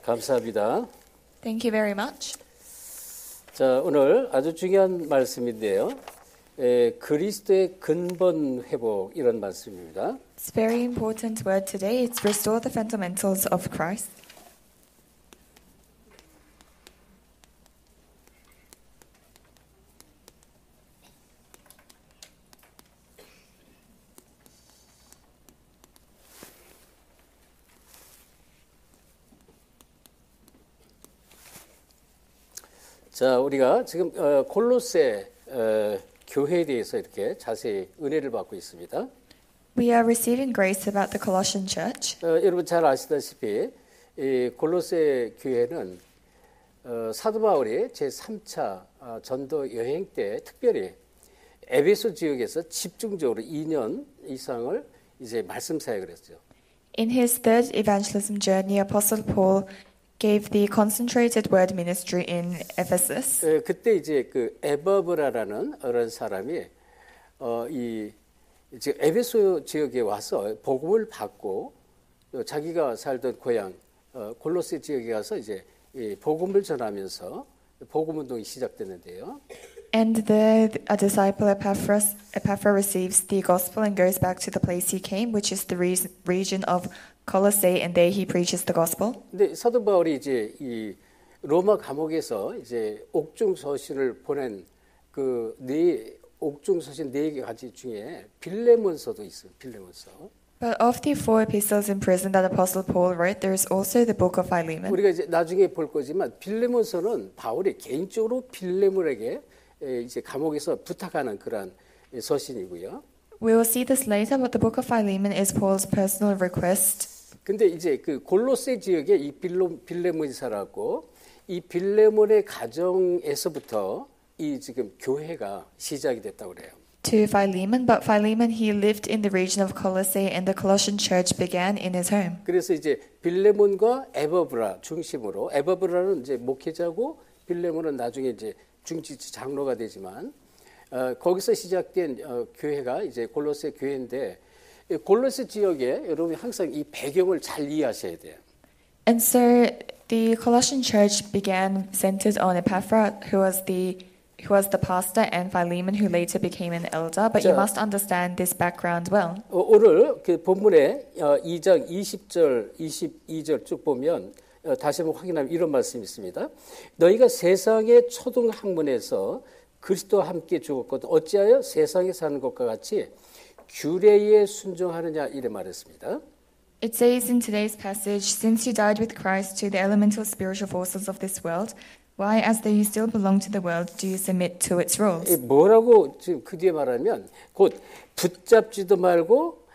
감사합니다. Thank you very much. 자, 오늘 아주 중요한 말씀인데요. 그리스도의 근본 회복 이런 말씀입니다. It's a very important word today. It's restore the fundamentals of Christ. 자, 우리가 지금 골로새 교회에 대해서 이렇게 자세히 은혜를 받고 있습니다. We are receiving grace about the Colossian church. 여러분 잘 아시다시피 이 골로새 교회는 사도 바울이 제3차 전도 여행 때 특별히 에베소 지역에서 집중적으로 2년 이상을 이제 말씀 사역을 했죠. In his third evangelism journey, Apostle Paul gave the concentrated word ministry in Ephesus. 그때 이제 그 에바브라라는 어떤 사람이 이 지금 에베소 지역에 와서 복음을 받고 자기가 살던 고향 골로새 지역에 가서 이제 이 복음을 전하면서 복음 운동이 시작됐는데요. And a disciple Epaphras receives the gospel and goes back to the place he came, which is the region of Colossae, and there he preaches the gospel. 근데 사도 바울이 이제 이 로마 감옥에서 이제 옥중 서신을 보낸 그 옥중 서신 4가지 중에 빌레몬서도 있어요. 빌레몬서. But of the 4 epistles in prison that Apostle Paul wrote, there is also the book of Philemon. 우리가 이제 나중에 볼 거지만 빌레몬서는 바울이 개인적으로 빌레몬에게 이제 감옥에서 부탁하는 그런 서신이고요. We will see this later, but the book of Philemon is Paul's personal request. 근데 이제 그 골로새 지역에 이 빌레몬이 살았고 이 빌레몬의 가정에서부터 이 지금 교회가 시작이 됐다고 그래요. To Philemon, but Philemon he lived in the region of Colossae, and the Colossian church began in his home. 그래서 이제 빌레몬과 에바브라 중심으로 에바브라는 이제 목회자고 빌레몬은 나중에 이제 중지 장로가 되지만 거기서 시작된 교회가 이제 골로새 교회인데 골로새 지역에 여러분이 항상 이 배경을 잘 이해하셔야 돼요. And so the Colossian church began centered on Epaphras, who was the pastor, and Philemon, who later became an elder. But you must understand this background well. 오늘 그 본문에 2장 20절, 22절 쭉 보면 다시 한번 확인하면 이런 말씀이 있습니다. 너희가 세상의 초등 학문에서 그리스도와 함께 죽었거든 어찌하여 세상에 사는 것과 같이 규례에 순종하느냐 이래 말했습니다. It says in today's passage, since you died with Christ to the elemental spiritual forces of this world, why, as though you still belong to the world, do you submit to its rules? 뭐라고 지금 그 뒤에 말하면 곧 붙잡지도 말고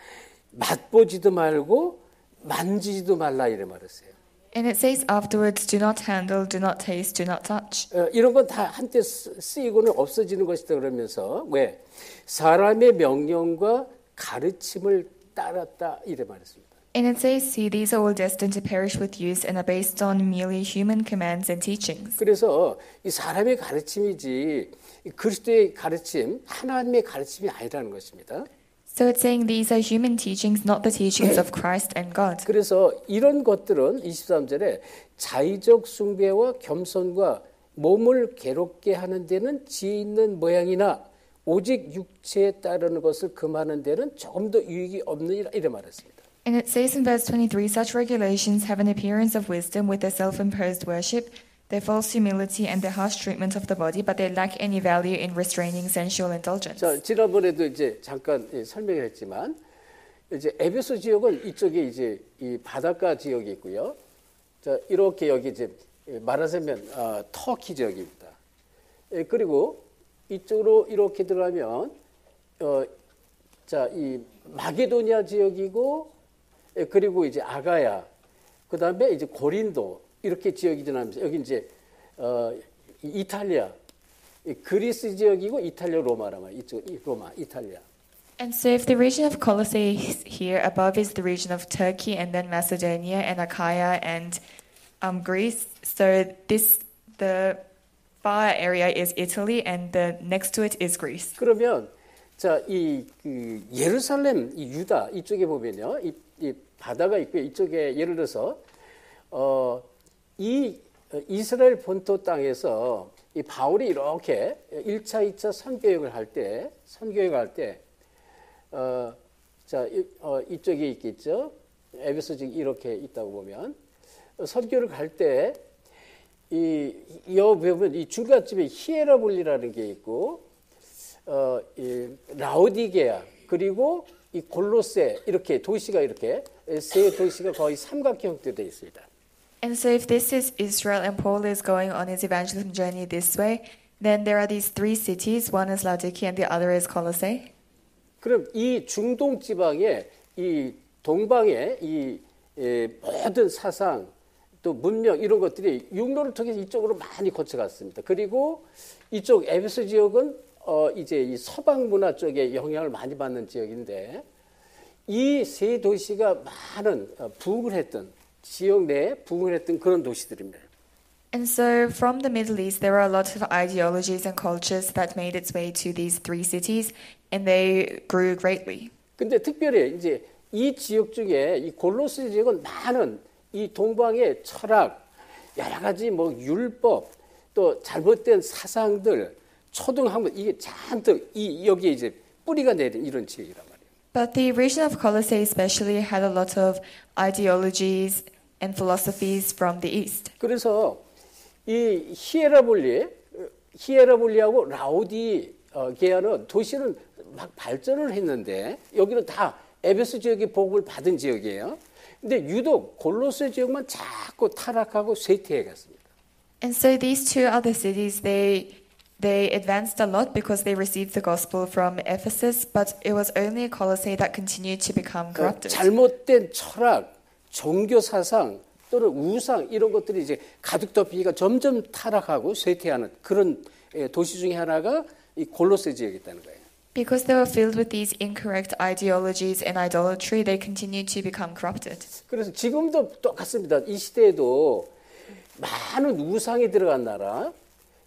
맛보지도 말고 만지지도 말라 이래 말했어요. And it says afterwards, do not handle, do not taste, do not touch. 이런 건 다 한때 쓰이고는 없어지는 것이다 그러면서 왜? 사람의 명령과 가르침을 따랐다 이래 말했습니다. And it says, see, these are all destined to perish with use and are based on merely human commands and teachings. 그래서 이 사람의 가르침이지 그리스도의 가르침, 하나님의 가르침이 아니라는 것입니다. So it's saying these are human teachings, not the teachings of Christ and God. 그래서 이런 것들은 23절에 자의적 숭배와 겸손과 몸을 괴롭게 하는 데는 지혜 있는 모양이나 오직 육체에 따르는 것을 금하는 데는 조금 더 유익이 없느니라 이래 말했습니다. And it says in verse 23, such regulations have an appearance of wisdom with their self-imposed worship, their false humility, and their harsh treatment of the body, but they lack any value in restraining sensual indulgence. 자, 지난번에도 이제 잠깐 설명을 했지만 이제 에베소 지역은 이쪽에 이제 이 바닷가 지역이 있고요. 자, 이렇게 여기 이제 말하자면 터키 지역입니다. 그리고 이쪽으로 이렇게 들어가면 자, 이 마게도니아 지역이고 그리고 이제 아가야, 그 다음에 이제 고린도 이렇게 지역이 지나면서 여기 이제 이탈리아, 그리스 지역이고 이탈리아 로마라 말 이쪽 로마 이탈리아. And so if the region of Colossae here above is the region of Turkey and then Macedonia and Achaia and Greece, so the far area is Italy and the next to it is Greece. 그러면 자, 이 예루살렘, 이 유다 이쪽에 보면요, 이 바다가 있고요. 이쪽에 예를 들어서 이 이스라엘 본토 땅에서 이 바울이 이렇게 1차, 2차 선교행을 할 때, 이쪽에 있겠죠. 에베소 지금 이렇게 있다고 보면 선교를 갈 때 여기 보면 이 중간쯤에 히에라볼리라는 게 있고, 이 라오디게아 그리고 이 골로새 이렇게 도시가 이렇게 세 도시가 거의 삼각형 형태로 되어 있습니다. And so if this is Israel and Paul is going on his evangelism journey this way, then there are these three cities. One is Laodicea and the other is Colossae. 그럼 이 중동 지방에 이 동방의 이 모든 사상 또 문명 이런 것들이 육로를 통해서 이쪽으로 많이 거쳐갔습니다. 그리고 이쪽 에베소 지역은 이제 이 서방 문화 쪽에 영향을 많이 받는 지역인데 이 세 도시가 많은 부흥을 했던 지역 내에 부흥을 했던 그런 도시들입니다. And so from the Middle East, there are a lot of ideologies and cultures that made its way to these three cities, and they grew greatly. 근데 특별히 이제 이 지역 중에 이 골로새 지역은 많은 이 동방의 철학, 여러 가지 뭐 율법, 또 잘못된 사상들, 초등학문 이게 잔뜩 여기에 이제 뿌리가 내린 이런 지역이란 말이에요. But the region of Colossae especially had a lot of ideologies and philosophies from the east. 그래서 이 히에라볼리하고 라오디게아는 도시는 막 발전을 했는데 여기는 다 에베소 지역의 복음을 받은 지역이에요. 근데 유독 골로새 지역만 자꾸 타락하고 쇠퇴해 갔습니다. And so these two other cities, they advanced a lot because they received the gospel from Ephesus, but it was only Colossae that continued to become corrupted. 잘못된 철학, 종교 사상 또는 우상 이런 것들이 이제 가득 덮이니까 점점 타락하고 쇠퇴하는 그런 도시 중에 하나가 이 골로새 지역이었다는 거예요. Because they were filled with these incorrect ideologies and idolatry, they continued to become corrupted. 그래서 지금도 똑같습니다. 이 시대에도 많은 우상이 들어간 나라,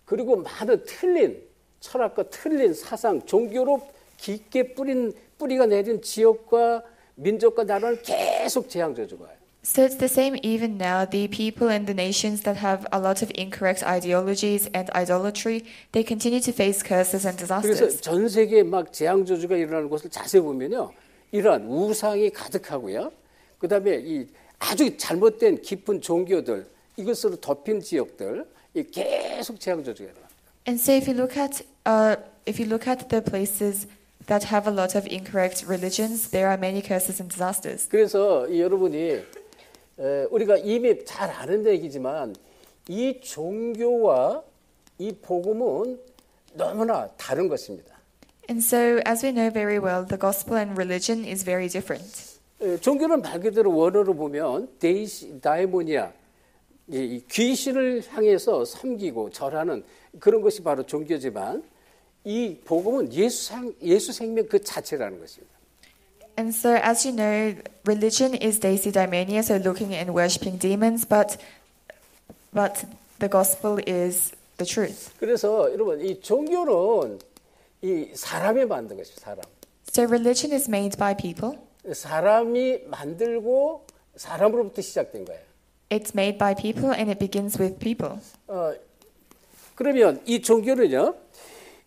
그리고 많은 틀린 철학과 틀린 사상, 종교로 깊게 뿌리가 내린 지역과 민족과 나라는 계속 재앙저주가 와요. So it's the same even now. The people and the nations that have a lot of incorrect ideologies and idolatry, they continue to face curses and 그래서 disasters. 전 세계에 막 재앙저주가 일어나는 곳을 자세히 보면요. 이러한 우상이 가득하고요. 그다음에 이 아주 잘못된 깊은 종교들, 이것으로 덮인 지역들, 계속 재앙저주가 일어납니다. And so if you look at the places that have a lot of incorrect religions, there are many curses and disasters. 그래서 여러분이 우리가 이미 잘 아는 얘기지만 이 종교와 이 복음은 너무나 다른 것입니다. And so, as we know very well, the gospel and religion is very different. 종교는 말 그대로 원어로 보면 다이모니아, 이 귀신을 향해서 섬기고 절하는 그런 것이 바로 종교지만 이 복음은 예수 생명 그 자체라는 것입니다. And so, as you know, religion is Daimonia, so looking and worshipping demons, but the gospel is the truth. 그래서 여러분 이 종교는 이 사람이 만든 것이죠, 사람. So religion is made by people. 사람이 만들고 사람으로부터 시작된 거예요. It's made by people and it begins with people. 그러면 이 종교는요,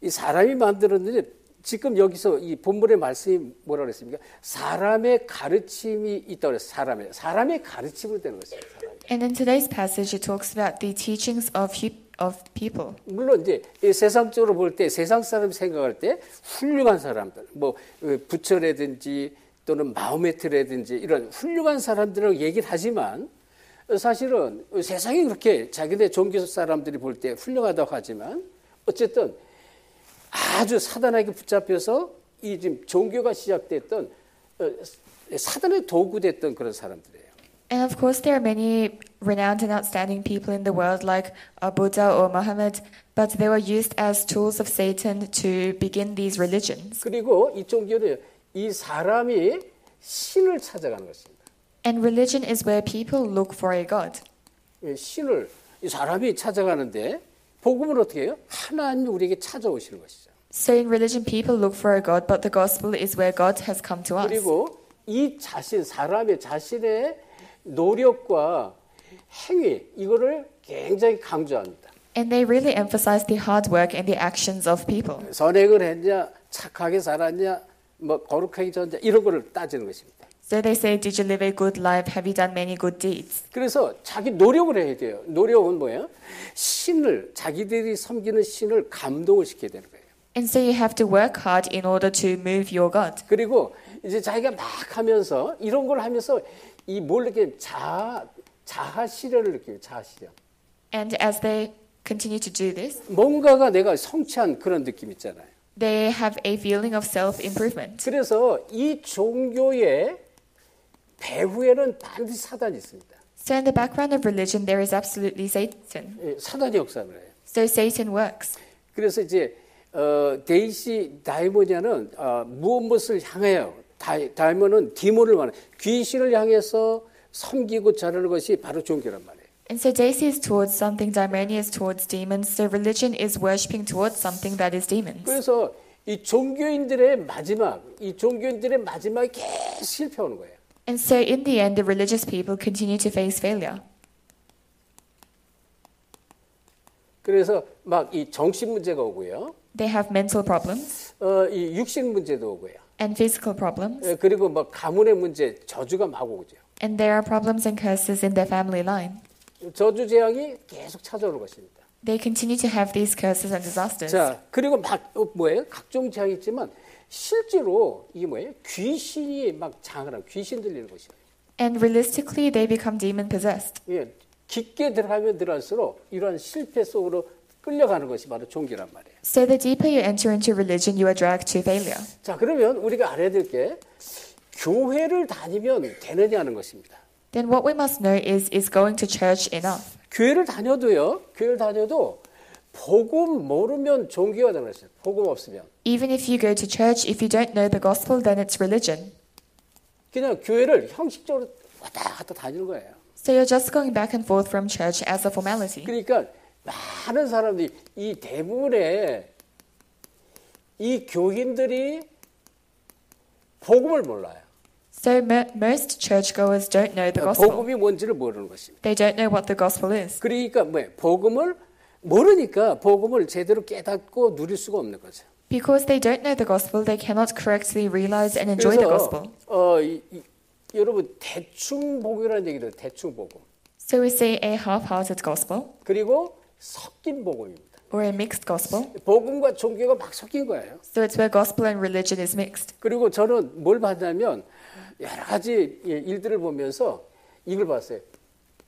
이 사람이 만들었는데 지금 여기서 이 본문의 말씀이 뭐라고 그랬습니까? 사람의 가르침이 있다고 그랬어요. 사람의 가르침으로 되는 것입니다. And in today's passage, it talks about the teachings of people. 물론 이제 세상적으로 볼 때 세상 사람 생각할 때 훌륭한 사람들, 뭐 부처라든지 또는 마호메트라든지 이런 훌륭한 사람들을 얘기를 하지만 사실은 세상이 그렇게 자기네 종교 사람들이 볼 때 훌륭하다고 하지만 어쨌든 아주 사단에게 붙잡혀서 이 지금 종교가 시작됐던 사단의 도구됐던 그런 사람들이에요. And of course, there are many renowned and outstanding people in the world, like Buddha or Muhammad, but they were used as tools of Satan to begin these religions. 그리고 이 종교는 이 사람이 신을 찾아가는 것입니다. And religion is where people look for a God. 신을 이 사람이 찾아가는데 복음은 어떻게 해요? 하나님이 우리에게 찾아오시는 것이죠. So in religion, people look for a God, but the gospel is where God has come to us. 그리고 이 사람의 자신의 노력과 행위 이거를 굉장히 강조합니다. And they really emphasize the hard work and the actions of people. 선행을 했냐, 착하게 살았냐, 뭐 거룩하게 졌냐 이런 거를 따지는 것입니다. So they say, did you live a good life? Have you done many good deeds? 그래서 자기 노력을 해야 돼요. 노력은 뭐예요? 자기들이 섬기는 신을 감동을 시켜야 되는 거예요. And so you have to work hard in order to move your God. 그리고 이제 자기가 막 하면서 이런 걸 하면서 이 뭘 이렇게 자아 실현을 느껴요. 자아 실현. And as they continue to do this, 뭔가가 내가 성취한 그런 느낌 있잖아요. they have a feeling of self-improvement. 그래서 이 종교의 배후에는 반드시 사단이 있습니다. So in the background of religion, there is absolutely Satan. 예, 사단이 역사를 해요. So Satan works. 그래서 이제 데이시 다이모니아는 무엇을 향해요? 다이모는 디몬을 말해요. 귀신을 향해서 섬기고 자르는 것이 바로 종교란 말이에요. And so Daisy is towards something, Daimonia is towards demons. So religion is worshipping towards something that is demons. 그래서 이 종교인들의 마지막이 계속 실패하는 거예요. And so in the end, the religious people continue to face failure. 그래서 막 이 정신 문제가 오고요. They have mental problems 이 육신 문제도 오고요. and physical problems. 예, 그리고 막 가문의 문제, 저주가 막 오죠. And there are problems and curses in their family line. 저주 재앙이 계속 찾아오는 것입니다. They continue to have these curses and disasters. 자, 그리고 막 각종 재앙이 있지만 실제로 이게 뭐예요? 귀신이 막 장하는 귀신 들리는 것이에요. And realistically, they become demon possessed. 예, 깊게 들어가면 들어갈수록 이러한 실패 속으로 끌려가는 것이 바로 종교란 말이에요. So the deeper you enter into religion, you are dragged to failure. 자, 그러면 우리가 알아야 될 게 교회를 다니면 되느냐는 것입니다. Then what we must know is going to church enough? 교회를 다녀도 복음 모르면 종교가 되는 것이에요. 복음 없으면. Even if you go to church, if you don't know the gospel, then it's religion. 그냥 교회를 형식적으로 왔다 갔다 다니는 거예요. So you're just going back and forth from church as a formality. 그러니까 많은 사람들이 이 대부분의 이 교인들이 복음을 몰라요. So most churchgoers don't know the gospel. 복음이 뭔지를 모르는 것입니다. They don't know what the gospel is. 그러니까 복음을 모르니까 복음을 제대로 깨닫고 누릴 수가 없는 거죠. Because they don't know the gospel, they cannot correctly realize and enjoy the gospel. 여러분 대충 복음이라는 얘기를 대충 복음. So we say a half-hearted gospel 그리고 섞인 복음입니다. or a mixed gospel. 복음과 종교가 막 섞인 거예요. So it's where gospel and religion is mixed. 그리고 저는 뭘 봤냐면 여러 가지 일들을 보면서 이걸 봤어요.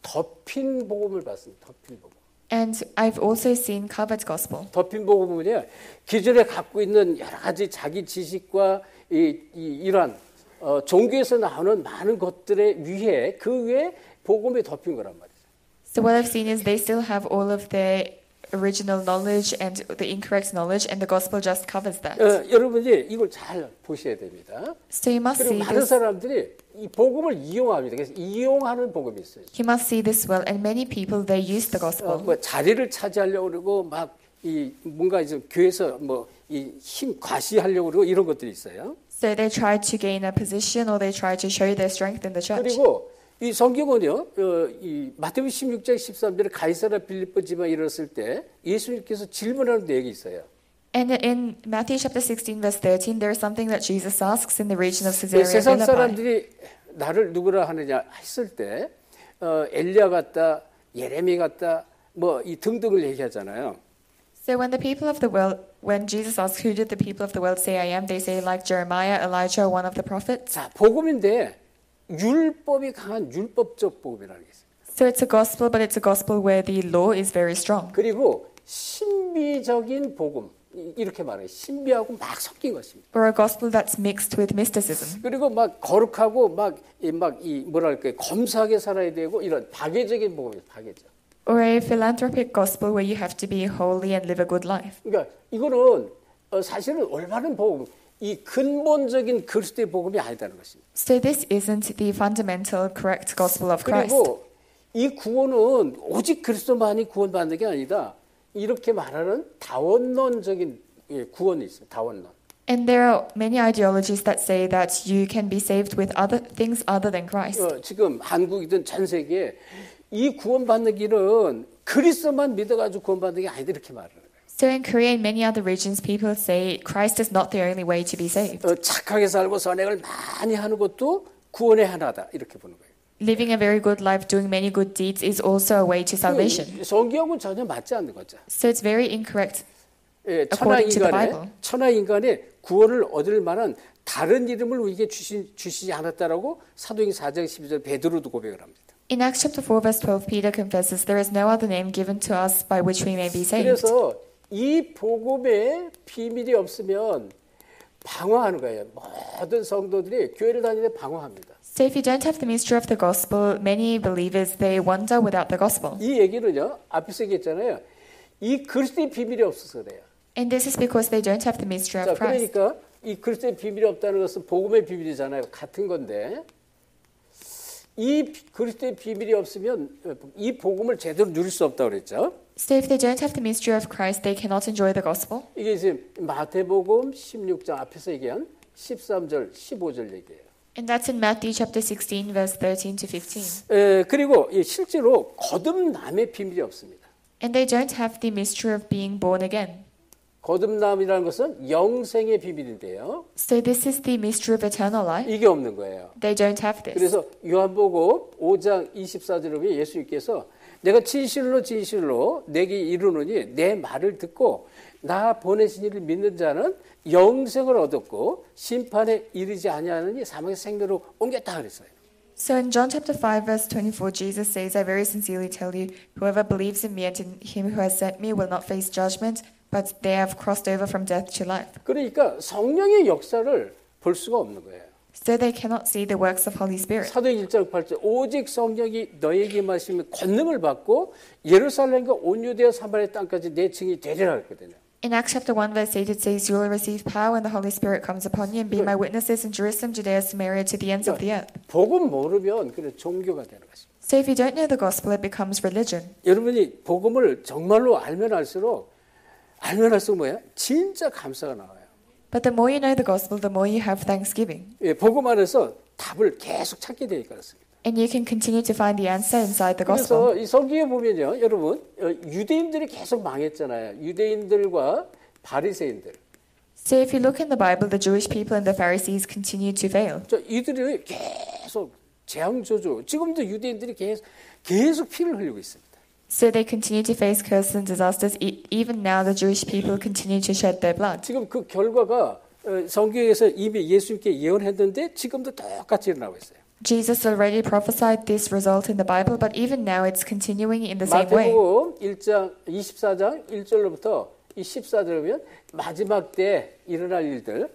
덮인 복음을 봤습니다. 덮인 복음. And I've also seen covered gospel. 덮인 복음은요. 기존에 갖고 있는 여러 가지 자기 지식과 이러한 종교에서 나오는 많은 것들에 위에 그 위에 복음이 덮인 거란 말이죠. So what I've seen is they still have all of their original knowledge and the incorrect knowledge, and the gospel just covers that. 여러분이 이걸 잘 보셔야 됩니다. So you must 그리고 see 많은 this. 사람들이 이 복음을 이용합니다. 그래서 이용하는 복음이 있어요. You must see this well, and many people they use the gospel. 뭐 자리를 차지하려고 그러고 막 이 뭔가 이제 교회에서 뭐 이 힘 과시하려고 그러고 이런 것들이 있어요. So they try to gain a position, or they try to show their strength in the church. 그리고 이 성경은요, 이 마태복음 16장 13절에 가이사랴 빌립보 지방에 이르렀을 때 예수님께서 질문하는 내용이 있어요. And in Matthew chapter 16 verse 13, there is something that Jesus asks in the region of Caesarea 세상 Philippi. 사람들이 나를 누구라 하느냐 했을 때 엘리야 같다, 예레미 같다, 뭐 이 등등을 얘기하잖아요. So when the people of the world, when Jesus asks, who did the people of the world say I am? They say like Jeremiah, Elijah, one of the prophets. 자, 복음인데 율법이 강한 율법적 복음이라는 게 있어요. So it's a gospel, but it's a gospel where the law is very strong. 그리고 신비적인 복음 이렇게 말해요. 신비하고 막 섞인 것입니다. Or a gospel that's mixed with mysticism. 그리고 막 거룩하고 막 이 뭐랄까 검소하게 살아야 되고 이런 박애적인 복음이에요. 박애적. Or a philanthropic gospel where you have to be holy and live a good life. 그러니까 이거는 사실은 올바른 복음, 이 근본적인 그리스도의 복음이 아니다는 것입니다. So this isn't the fundamental correct gospel of Christ. 그리고 이 구원은 오직 그리스도만이 구원받는 게 아니다. 이렇게 말하는 다원론적인 구원이 있어요. 다원론. And there are many ideologies that say that you can be saved with other things other than Christ. 지금 한국이든 전 세계에 이 구원받는 길은 그리스도만 믿어가지고 구원받는 게 아니다 이렇게 말을 해요. So in Korea and many other regions, people say Christ is not the only way to be saved. 착하게 살고 선행을 많이 하는 것도 구원의 하나다 이렇게 보는 거예요. Living a very good life, doing many good deeds is also a way to salvation. 성경하고는 전혀 맞지 않는 거죠. So it's very incorrect. 예, According to the Bible. 천하 인간의 구원을 얻을 만한 다른 이름을 우리에게 주시지 않았다라고 사도행 4장 12절 베드로도 고백을 합니다. In Acts chapter 4 verse 12, Peter confesses there is no other name given to us by which we may be saved. 그래서 이 복음에 비밀이 없으면 방황하는 거예요. 모든 성도들이 교회를 다니는데 방황합니다. So if you don't have the mystery of the gospel, many believers they wander without the gospel. 이 얘기는요. 앞에서 얘기했잖아요. 이 그리스도의 비밀이 없어서 그래요. And this is because they don't have the mystery 자, of Christ. 그러니까 이 그리스도의 비밀이 없다는 것은 복음의 비밀이잖아요. 같은 건데 이 그리스도의 비밀이 없으면 이 복음을 제대로 누릴 수 없다고 그랬죠. So if they don't have the mystery of Christ, they cannot enjoy the gospel. 이게 지금 마태복음 16장 앞에서 얘기한 13절, 15절 얘기예요. And that's in Matthew chapter 16 verse 13 to 15. 그리고 실제로 거듭남의 비밀이 없습니다. And they don't have the mystery of being born again. 거듭남이라는 것은 영생의 비밀인데요. So this is the mystery of eternal life. 이게 없는 거예요. They don't have this. 그래서 요한복음 5장 24절에 보면 예수님께서 내가 진실로 진실로 내게 이르노니 내 말을 듣고 나 보내신 이를 믿는 자는 영생을 얻었고 심판에 이르지 아니하느니 사망의 생명으로 옮겼다 그랬어요. So in John chapter 5 verse 24, Jesus says, I very sincerely tell you, whoever believes in me and in him who has sent me will not face judgment, but they have crossed over from death to life. 그러니까 성령의 역사를 볼 수가 없는 거예요. So they cannot see the works of Holy Spirit. 사도행 1장 8절 오직 성령이 너에게 마시면 권능을 받고 예루살렘과 온 유대와 사마리아 땅까지 내 증인이 되리라 했거든요. In Acts chapter 1 verse 8 it says, you will receive power when the Holy Spirit comes upon you and be my witnesses in Jerusalem, Judea, Samaria, to the ends of the earth. 복음 모르면 그래 종교가 되는 것입니다. So if you don't know the gospel, it becomes religion. 여러분이 복음을 정말로 알면 할수록 뭐야? 진짜 감사가 나와요. But the more you know the gospel, the more you have thanksgiving. 예, 복음 안에서 답을 계속 찾게 되니까 그렇습니다. And you can continue to find the answer inside the 그래서 gospel. 이 성경에 보면요, 여러분 유대인들이 계속 망했잖아요. 유대인들과 바리새인들. So if you look in the Bible, the Jewish people and the Pharisees continue to fail. 이들이 계속 재앙저주. 지금도 유대인들이 계속 피를 흘리고 있습니다. So they continue to face curses and disasters. Even now, the Jewish people continue to shed their blood. 지금 그 결과가 성경에서 이미 예수님께 예언했는데 지금도 똑같이 일어나고 있어요. Jesus already prophesied this result in the Bible, but even now it's continuing in the same way. 마태복음 1장 24장 1절로부터 이 14절에 보면 마지막 때 일어날 일들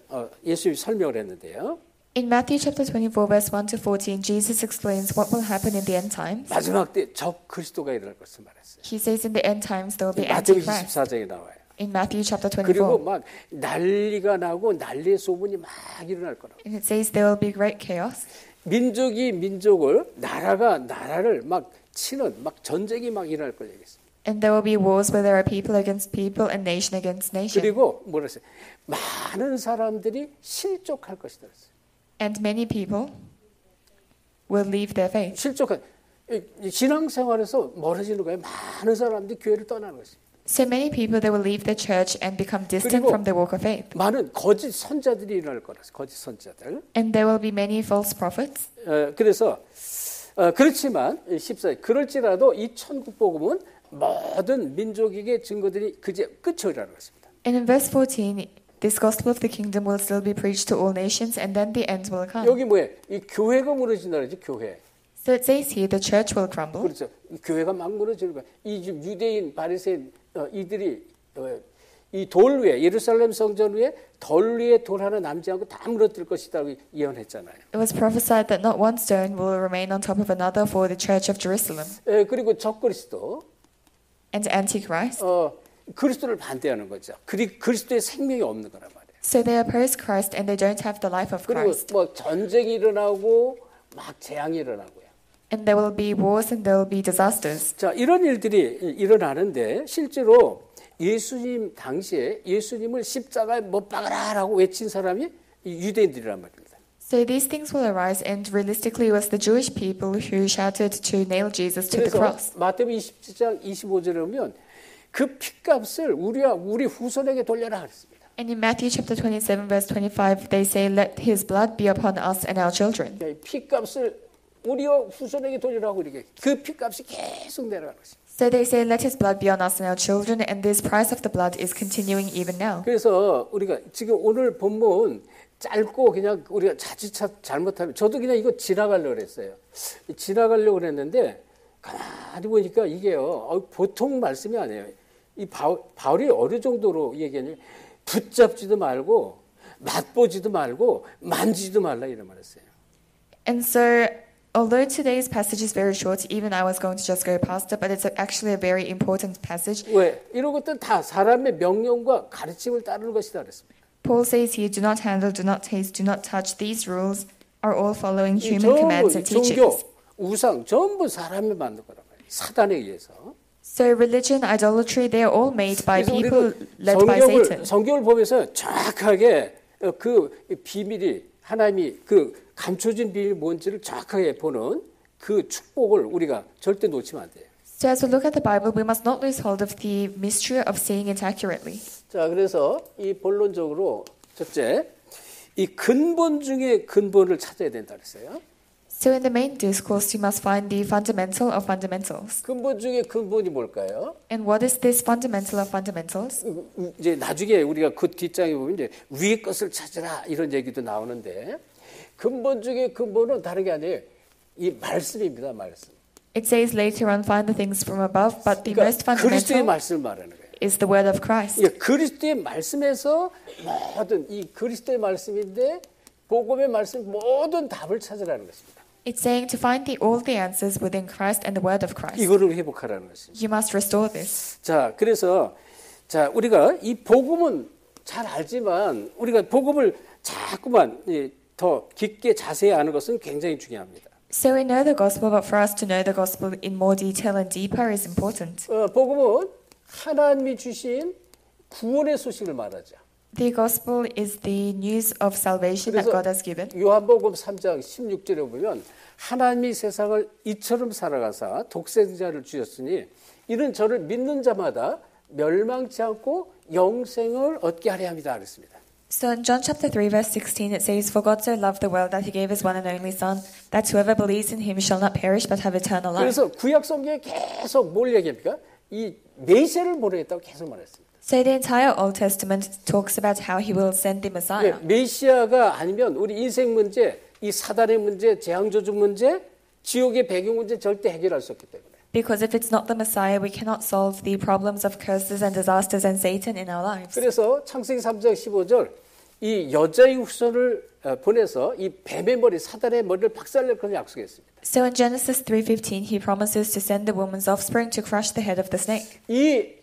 예수님이 설명을 했는데요. In Matthew chapter 24 verse 1 to 14, Jesus explains what will happen in the end times. 마지막 때 적 그리스도가 일어날 것을 말했어요. He says in the end times there will be 마태복음 Antichrist. 24장에 나와요. In Matthew chapter 그리고 24. 막 난리가 나고 난리의 소문이 막 일어날 거라고. And it says there will be great chaos. 민족이 민족을 나라가 나라를 막 치는 막 전쟁이 막 일어날 걸 얘기했어요. And there will be wars where there are people against people and nation against nation. 그리고 뭐라 했어요? 많은 사람들이 실족할 것이다 그랬어요. And many people will leave their faith. 실족한 신앙생활에서 멀어지는 거예요. 많은 사람들이 교회를 떠나는 것입니다. So many people they will leave the church and become distant 그리고 from the walk of faith. 많은 거짓 선자들이 일어날 거라서 거짓 선자들. And there will be many false prophets. 그래서 그렇지만 14 그럴지라도 이 천국 복음은 모든 민족에게 증거들이 그제 끝이라는 것입니다. And in verse 14, this gospel of the kingdom will still be preached to all nations, and then the end will come. 여기 뭐예요? 이 교회가 무너진다 그러지 교회. So it says here the church will crumble. 그렇죠. 이 교회가 막 무너지는 거야. 이 유대인 바리새인 이들이 이 돌 위에 예루살렘 성전 위에 돌 위에 돌 하나 남지 않고 다 무너뜨릴 것이라고 예언했잖아요. It was prophesied that not one stone will remain on top of another for the church of Jerusalem. 그리고 적그리스도 And Antichrist. 그리스도를 반대하는 거죠. 그리스도의 생명이 없는 거란 말이에요. So they oppose Christ and they don't have the life of 그리고 Christ. 뭐 전쟁이 일어나고 막 재앙이 일어나고요. And there will be wars and there will be disasters. 자, 이런 일들이 일어나는데 실제로 예수님 당시에 예수님을 십자가에 못 박아라라고 외친 사람이 유대인들이란 말입니다. So these things will arise, and realistically, it was the Jewish people who shouted to nail Jesus to the 그래서 cross. 마태복음 27장 25절에 보면 그 피값을 우리 후손에게 돌려라 그랬습니다. And in Matthew chapter 27, verse 25, they say, "Let his blood be upon us and our children." 피값을 우리 후손에게 돌리라고 이렇게 그 피값이 계속 내려가는 것입니다. So they say, "Let his blood be on us and our children," and this price of the blood is continuing even now. 그래서 우리가 지금 오늘 본문 짧고 그냥 우리가 자칫 잘못하면 저도 그냥 이거 지나가려고 그랬어요. 지나가려고 그랬는데 가만히 보니까 이게요. 보통 말씀이 아니에요. 이 바울이 어느 정도로 얘기하냐면 붙잡지도 말고 맛보지도 말고 만지지도 말라 이런 말했어요. And so, although today's passage is very short, even I was going to just go past it, but it's actually a very important passage. 왜? 이런 것들은 다 사람의 명령과 가르침을 따르는 것이다 그랬습니다. Paul says here, "Do not handle, do not taste, do not touch." These rules are all following 이 human commands and 종교, teachings. 우상 전부 사람이 만든 거란 말이에요. 사단에 의해서. So religion, idolatry, they are all made by 그래서 people 우리는 led by Satan. 성경을 보면서 정확하게 그 비밀이 하나님이 그 감춰진 비밀이 뭔지를 정확하게 보는 그 축복을 우리가 절대 놓치면 안 돼요. So as we look at the Bible, we must not lose hold of the mystery of seeing it accurately. 자, 그래서 이 본론적으로 첫째, 이 근본 중에 근본을 찾아야 된다 그랬어요. So in the main discourse, you must find the fundamental of fundamentals. 근본 중에 근본이 뭘까요? And what is this fundamental of fundamentals? 이제 나중에 우리가 그 뒷장에 보면 이제 위의 것을 찾으라 이런 얘기도 나오는데 근본 중에 근본은 다른 게 아니에요. 이 말씀입니다, 말씀. It says later on, find the things from above, but the most 그러니까 그리스도의 fundamental 말씀을 말하는 거예요. is the word of Christ. 예, 그리스도의 말씀에서 모든 이 그리스도의 말씀인데 복음의 말씀 모든 답을 찾으라는 것입니다. It's saying to find all the answers within Christ and the word of Christ. 이거를 회복하라는 것입니다. You must restore this. 자, 그래서 우리가 이 복음은 잘 알지만 우리가 복음을 자꾸만 더 깊게 자세히 아는 것은 굉장히 중요합니다. So we know the gospel, but for us to know the gospel in more detail and deeper is important. 복음은 하나님이 주신 구원의 소식을 말하죠. The gospel is the news of salvation that God has given. 요한복음 3장 16절에 보면 하나님이 세상을 이처럼 사랑하사 독생자를 주셨으니 이는 저를 믿는 자마다 멸망치 않고 영생을 얻게 하려 합니다. 그랬습니다. So in John chapter 3 verse 16 it says, "For God so loved the world that he gave his one and only son, that whoever believes in him shall not perish but have eternal life." 그래서 구약 성경에 계속 뭘 얘기합니까? 이 메시아를 보내겠다고 계속 말했습니다. So the entire Old Testament talks about how he will send the Messiah. 메시아가 아니면 우리 인생 문제, 이 사단의 문제, 재앙저주 문제, 지옥의 배경 문제 절대 해결할 수 없기 때문에. Because if it's not the Messiah, we cannot solve the problems of curses and disasters and Satan in our lives. 그래서 창세기 3장 15절 이 여자의 후손을 보내서 이 뱀의 머리, 사단의 머리를 박살낼 그런 약속했습니다. So in Genesis 3:15, he promises to send the woman's offspring to crush the head of the snake. 이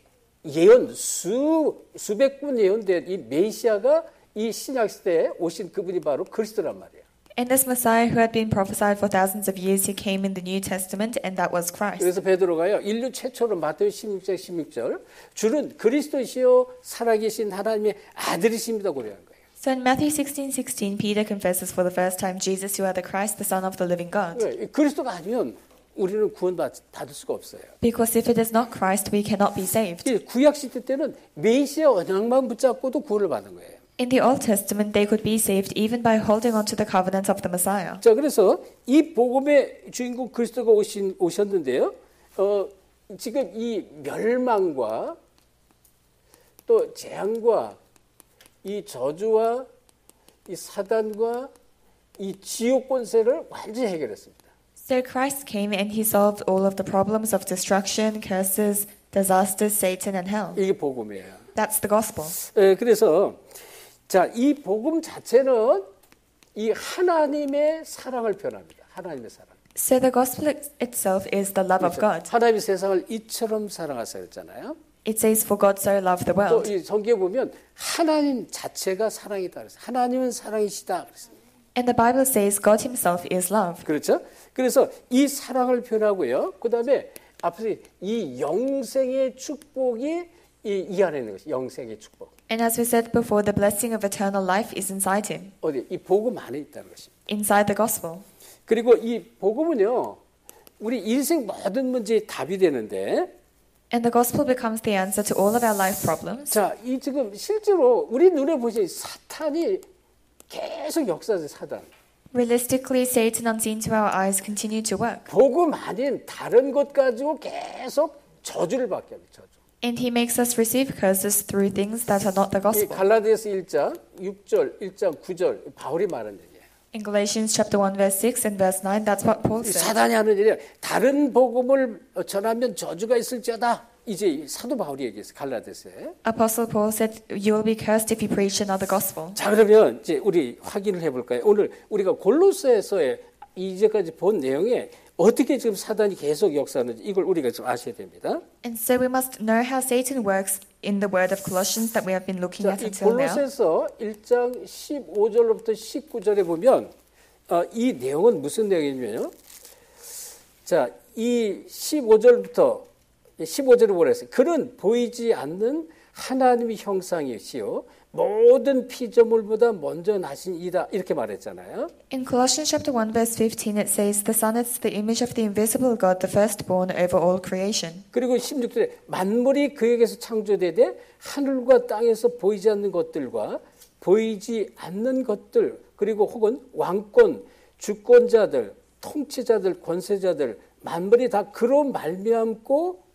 예언 수백 분 예언된 이 메시아가 이 신약 시대에 오신 그분이 바로 그리스도란 말이에요. And this Messiah who had been prophesied for thousands of years, he came in the New Testament, and that was Christ. 그래서 베드로가요 인류 최초로 마태복음 16장 16절 주는 그리스도시요 살아계신 하나님의 아들이십니다 고려한 거예요. So in Matthew 16:16, Peter confesses for the first time, Jesus, you are the Christ, the Son of the living God. 그리스도가 아니면 우리는 구원받을 수가 없어요. Because if it is not Christ, we cannot be saved. 구약 시대 때는 메시아 언약만 붙잡고도 구원을 받는 거예요. In the Old Testament, they could be saved even by holding on to the covenant of the Messiah. 자, 그래서 이 복음의 주인공 그리스도가 오셨는데요. 지금 이 멸망과 또 재앙과 이 저주와 이 사단과 이 지옥 권세를 완전히 해결했습니다. So Christ came and he solved all of the problems of destruction, curses, disasters, Satan, and hell. 이게 복음이에요. That's the gospel. 그래서 자, 이 복음 자체는 이 하나님의 사랑을 표현합니다. 하나님의 사랑. So the gospel itself is the love of God. 하나님이 세상을 이처럼 사랑하사 했잖아요. It says, "For God so loved the 또 world." 이 성경에 보면 하나님 자체가 사랑이다 그랬어요. 하나님은 사랑이시다 그랬어요. And the Bible says God himself is love. 그렇죠? 그래서 이 사랑을 표현하고요. 그다음에 앞에서 이 영생의 축복이 이 안에 있는 것이 영생의 축복. And as we said before, the blessing of eternal life is inside him. 어디 이 복음 안에 있다는 것입니다. inside the gospel. 그리고 이 복음은요, 우리 인생 모든 문제의 답이 되는데, And the gospel becomes the answer to all of our life problems. 자, 이 지금 실제로 우리 눈에 보시면 사탄이 계속 역사하는 사단. Realistically, Satan, unseen to our eyes, continued to work. 복음 아닌 다른 것 가지고 계속 저주를 받게 합니다. 저주. And he makes us receive curses through things that are not the 이 gospel. 갈라디아서 1장 6절, 1장 9절 바울이 말한 얘기예요. In Galatians chapter 1, verse 6 and verse 9, that's what Paul 이 said. 사단이 하는 일이 다른 복음을 전하면 저주가 있을지어다. 이제 사도 바울이 얘기했어요. 갈라디아서에. Apostle Paul said, "You will be cursed if you preach another gospel." 자, 그러면 이제 우리 확인을 해볼까요? 오늘 우리가 골로새서에 이제까지 본 내용에 어떻게 지금 사단이 계속 역사하는지 이걸 우리가 좀 아셔야 됩니다. And so we must know how Satan works in the word of Colossians that we have been looking 자, at 이 until now. 골로새서 1장 15절로부터 19절에 보면 이 내용은 무슨 내용이냐면요. 자, 이 15절에 뭐라 했어요? 그는 보이지 않는 하나님의 형상이시요 모든 피조물보다 먼저 나신 이다 이렇게 말했잖아요. In Colossians chapter 1, verse 15, it says, "The Son is the image of the invisible God, the firstborn over all creation." 그리고 16절에 만물이 그에게서 창조되되 하늘과 땅에서 보이지 않는 것들과 보이지 않는 것들 그리고 혹은 왕권, 주권자들, 통치자들, 권세자들 만물이 다 그로 말미암고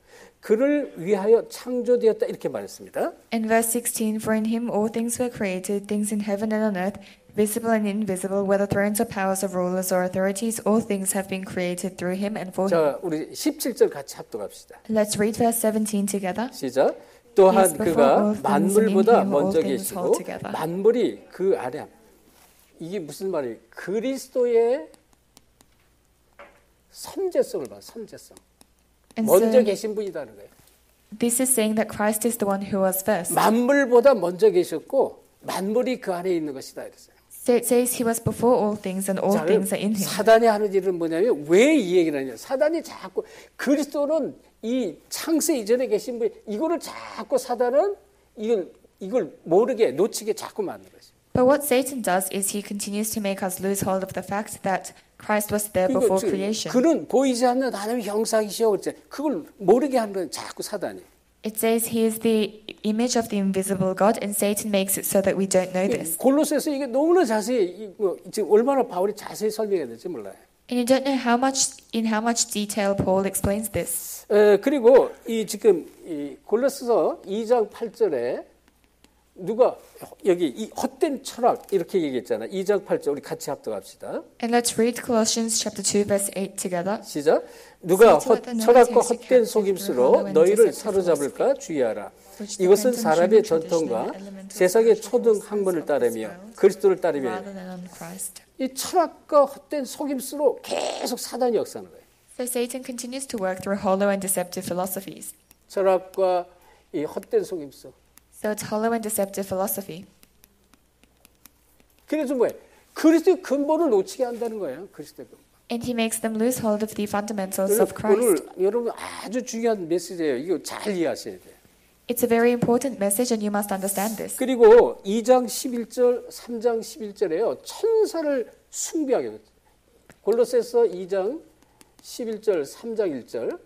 그를 위하여 창조되었다 이렇게 말했습니다. In verse 16, "For in him all things were created, things in heaven and on earth, visible and invisible, whether thrones or powers of rulers or authorities, all things have been created through him and for him." 자, 우리 17절 같이 합독합시다. Let's read verse 17 together. 시작. 또한 He is before 그가 all things, 만물보다 and in him all 먼저 things 계시고 hold together. 만물이 그 아래 이게 무슨 말이에요? 그리스도의 선제성을 봐. 선제성. And 먼저 so 계신 분이라는 거예요. this is saying that Christ is the one who was first. 만물보다 먼저 계셨고 만물이 그 안에 있는 것이다 이랬어요. So it says he was before all things and all 자, things are in him. 사단이 하는 일은 뭐냐면 왜 이 얘기를 하냐? 사단이 자꾸 그리스도는 이 창세 이전에 계신 분 이거를 자꾸 사단은 이걸 모르게 놓치게 자꾸 만드는 거죠. But what Satan does is he continues to make us lose hold of the fact that Christ was there before creation. 그는 보이지 않는 하나님의 형상이시오 그랬잖아요. 그걸 모르게 하는 건 자꾸 사단이. It says he is the image of the invisible God, and Satan makes it so that we don't know this. 골로새서 이게 너무나 자세히 지금 얼마나 바울이 자세히 설명했는지 몰라요. And you don't know in how much detail Paul explains this. 그리고 이 지금 이 골로새서 2장 8절에 누가 여기 이 헛된 철학 이렇게 얘기했잖아요. 2장 8절 우리 같이 합독합시다. And let's read Colossians chapter 2 verse 8 together. 시작. 누가 철학과 헛된 속임수로 너희를 사로잡을까 주의하라. 이것은 사람의 전통과 세상의 초등 학문을 따르며 그리스도를 따르며 Rather than on Christ. 이 철학과 헛된 속임수로 계속 사단이 역사하는 거예요. So Satan continues to work through hollow and deceptive philosophies. 철학과 이 헛된 속임수. So it's hollow and deceptive philosophy. 그래서 뭐예요? 그리스도의 근본을 놓치게 한다는 거예요. 그리스도의 근본. And he makes them lose hold of the fundamentals of 오늘 Christ. 여러분 아주 중요한 메시지예요. 이거 잘 이해하셔야 돼요. It's a very important message and you must understand this. 그리고 2장 11절, 3장 11절에요. 천사를 숭배하게 됐어요. 골로새서 2장 11절, 3장 1절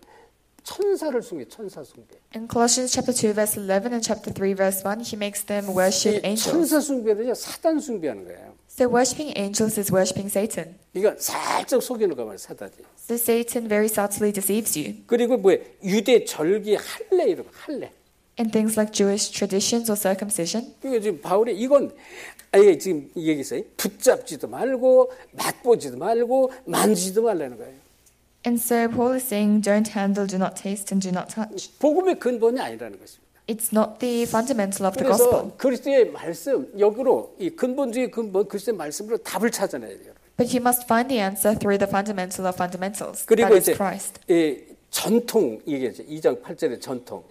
천사를 숭배, 천사 숭배. In Colossians chapter 2 verse 11 and chapter 3 verse 1, he makes them worship 이 angels. 천사 숭배는요. 사단 숭배하는 거예요. So worshipping angels is worshipping Satan. 그러니까 살짝 속이는 거만 사단이. So Satan very subtly deceives you. 그리고 뭐예요? 유대 절기 할례 이런 거, 할례. In things like Jewish traditions or circumcision. 그러니까 지금 바울이 이건 아예 지금 이 얘기했어요. 붙잡지도 말고 맛보지도 말고 만지지도 말라는 거예요. And so Paul is saying, don't handle, do not taste, and do not touch. 복음의 근본이 아니라는 것입니다. It's not the fundamental of the 그래서 gospel. 그리스도의 말씀 역으로 이 근본 중의 근본 그리스도의 말씀으로 답을 찾아내야 돼요. But you must find the answer through the fundamental of fundamentals. 그리고 That is 이제 Christ. 전통 얘기하죠. 2장 8절의 전통.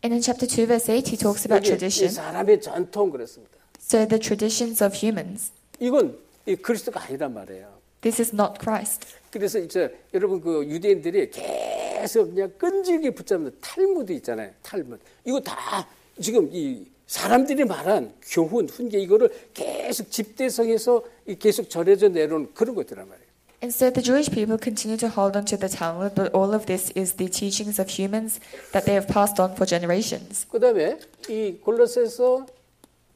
And in chapter 2 verse 8 he talks about 이 tradition. 사람의 전통 그랬습니다. So the traditions of humans. 이건 이 그리스도가 아니란 말이에요. This is not Christ. 그래서 이제 여러분 그 유대인들이 계속 그냥 끈질기게 붙잡는 탈무드 있잖아요. 탈무드. 이거 다 지금 이 사람들이 말한 교훈, 훈계 이거를 계속 집대성에서 계속 전해져 내려온 그런 것들란 말이에요. And so the Jewish people continue to hold on to the Talmud, but all of this is the teachings of humans that they have passed on for generations. 그다음에 이 골로새서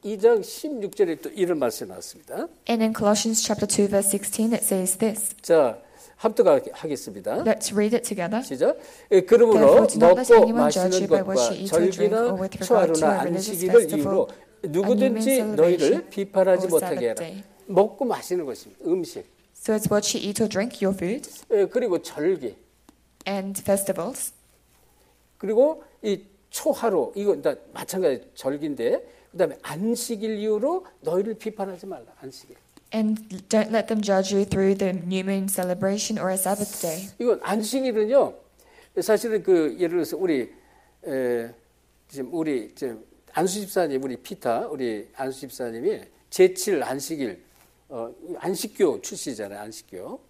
2장 16절에 또 이런 말씀이 나왔습니다. And in Colossians chapter 2 verse 16 it says this. 자, 합독하겠습니다. Let's read it together. 시작. 그러므로 Therefore, do not let 먹고 anyone judge 마시는 you by what 것과 you eat or drink, or 절기나 with regard to 초하루나 a religious 안식일을 festival, 이유로 누구든지 a new moon 너희를 celebration, 비판하지 or 못하게 Sabbath 해라. day. 먹고 마시는 것입니다. 음식. So it's what you eat or drink, your food, 그리고 절기. and festivals. 그리고 이 초하루 이거 다 마찬가지 절기인데 그다음에 안식일 이유로 너희를 비판하지 말라. 안식일. And don't let them judge you through the new moon celebration or a Sabbath day. 이건 안식일은요. 사실은 그 예를 들어서 우리 지금 우리 지금 안수 집사님 우리 피타 우리 안수 집사님이 제7 안식일 안식교 출시잖아요. 안식교.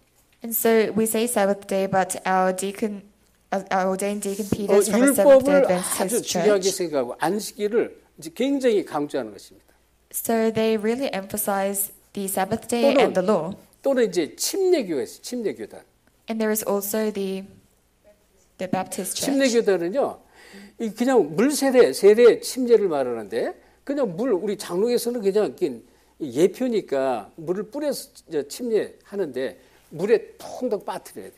And so we say Sabbath day, but our ordained deacon Peter is from a Seventh-day 율법을 아주 Adventist 중요하게 church. 생각하고 안식일을 이제 굉장히 강조하는 것입니다. So they really emphasize the Sabbath day and the law. 또는 이제 침례교가 있어요. 침례교단. And there is also the Baptist church. 침례교단은요. 그냥 물 세례 침례를 말하는데 그냥 물 우리 장로에서는 그냥 예표니까 물을 뿌려서 침례하는데 물에 통통 빠뜨려야 돼.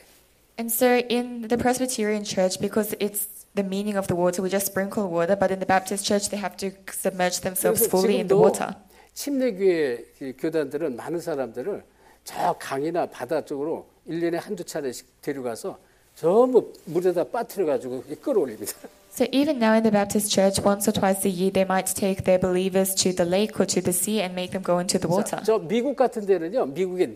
And so in the Presbyterian church, because it's the meaning of the water, we just sprinkle water. But in the Baptist church, they have to submerge themselves fully in the water. 침례교회 교단들은 많은 사람들을 저 강이나 바다 쪽으로 1년에 한두 차례씩 데려가서 전부 물에다 빠뜨려가지고 끌어올립니다. So even now in the Baptist church, once or twice a year, they might take their believers to the lake or to the sea and make them go into the water. 저 미국 같은 데는요, 미국의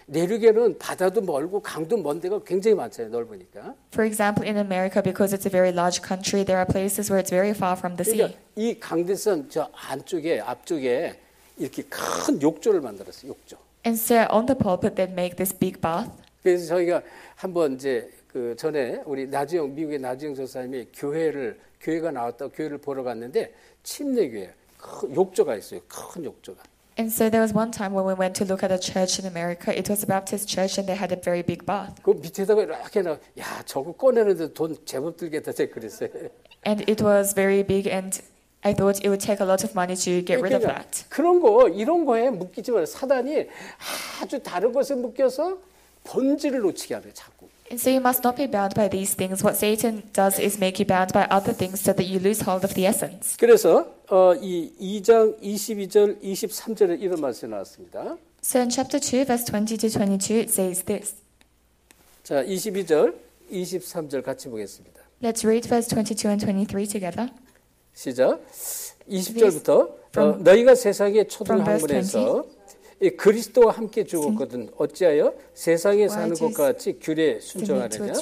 내륙에는 바다도 멀고 강도 먼 데가 굉장히 많잖아요, 넓으니까. For example, in America, because it's a very large country, there are places where it's very far from the sea. 그러니까 이 강대선 저 앞쪽에 이렇게 큰 욕조를 만들었어요, 욕조. And so on the pulpit, they'd make this big bath. 그래서 저희가 한번 이제 그 전에 우리 미국의 나지영 전사님이 교회가 나왔다고 교회를 보러 갔는데 침례교회 큰 욕조가 있어요. 큰 욕조가. And so there was one time when we went to look at a church in America. It was a Baptist church, and they had a very big bath. 그 밑에다가 이렇게 저거 꺼내는데 돈 제법 들겠다 제가 그랬어요. And it was very big, and I thought it would take a lot of money to get rid of 그러니까 that. 이런 거에 묶이지 말아요. 사단이 아주 다른 것에 묶여서 본질을 놓치게 하면 자꾸. And so you must not be bound by these things. What Satan does is make you bound by other things so that you lose hold of the essence. 그래서 이 2장 22절 23절에 이런 말씀이 나왔습니다. So in chapter 2, verse 20 to 22, it says this. 자, 22절, 23절 같이 보겠습니다. Let's read verse 22 and 23 together. 시작. 20절부터 너희가 세상의 초등학문에서 이 그리스도와 함께 죽었거든 어찌하여 세상에 사는 것과 같이 규례에 순종하느냐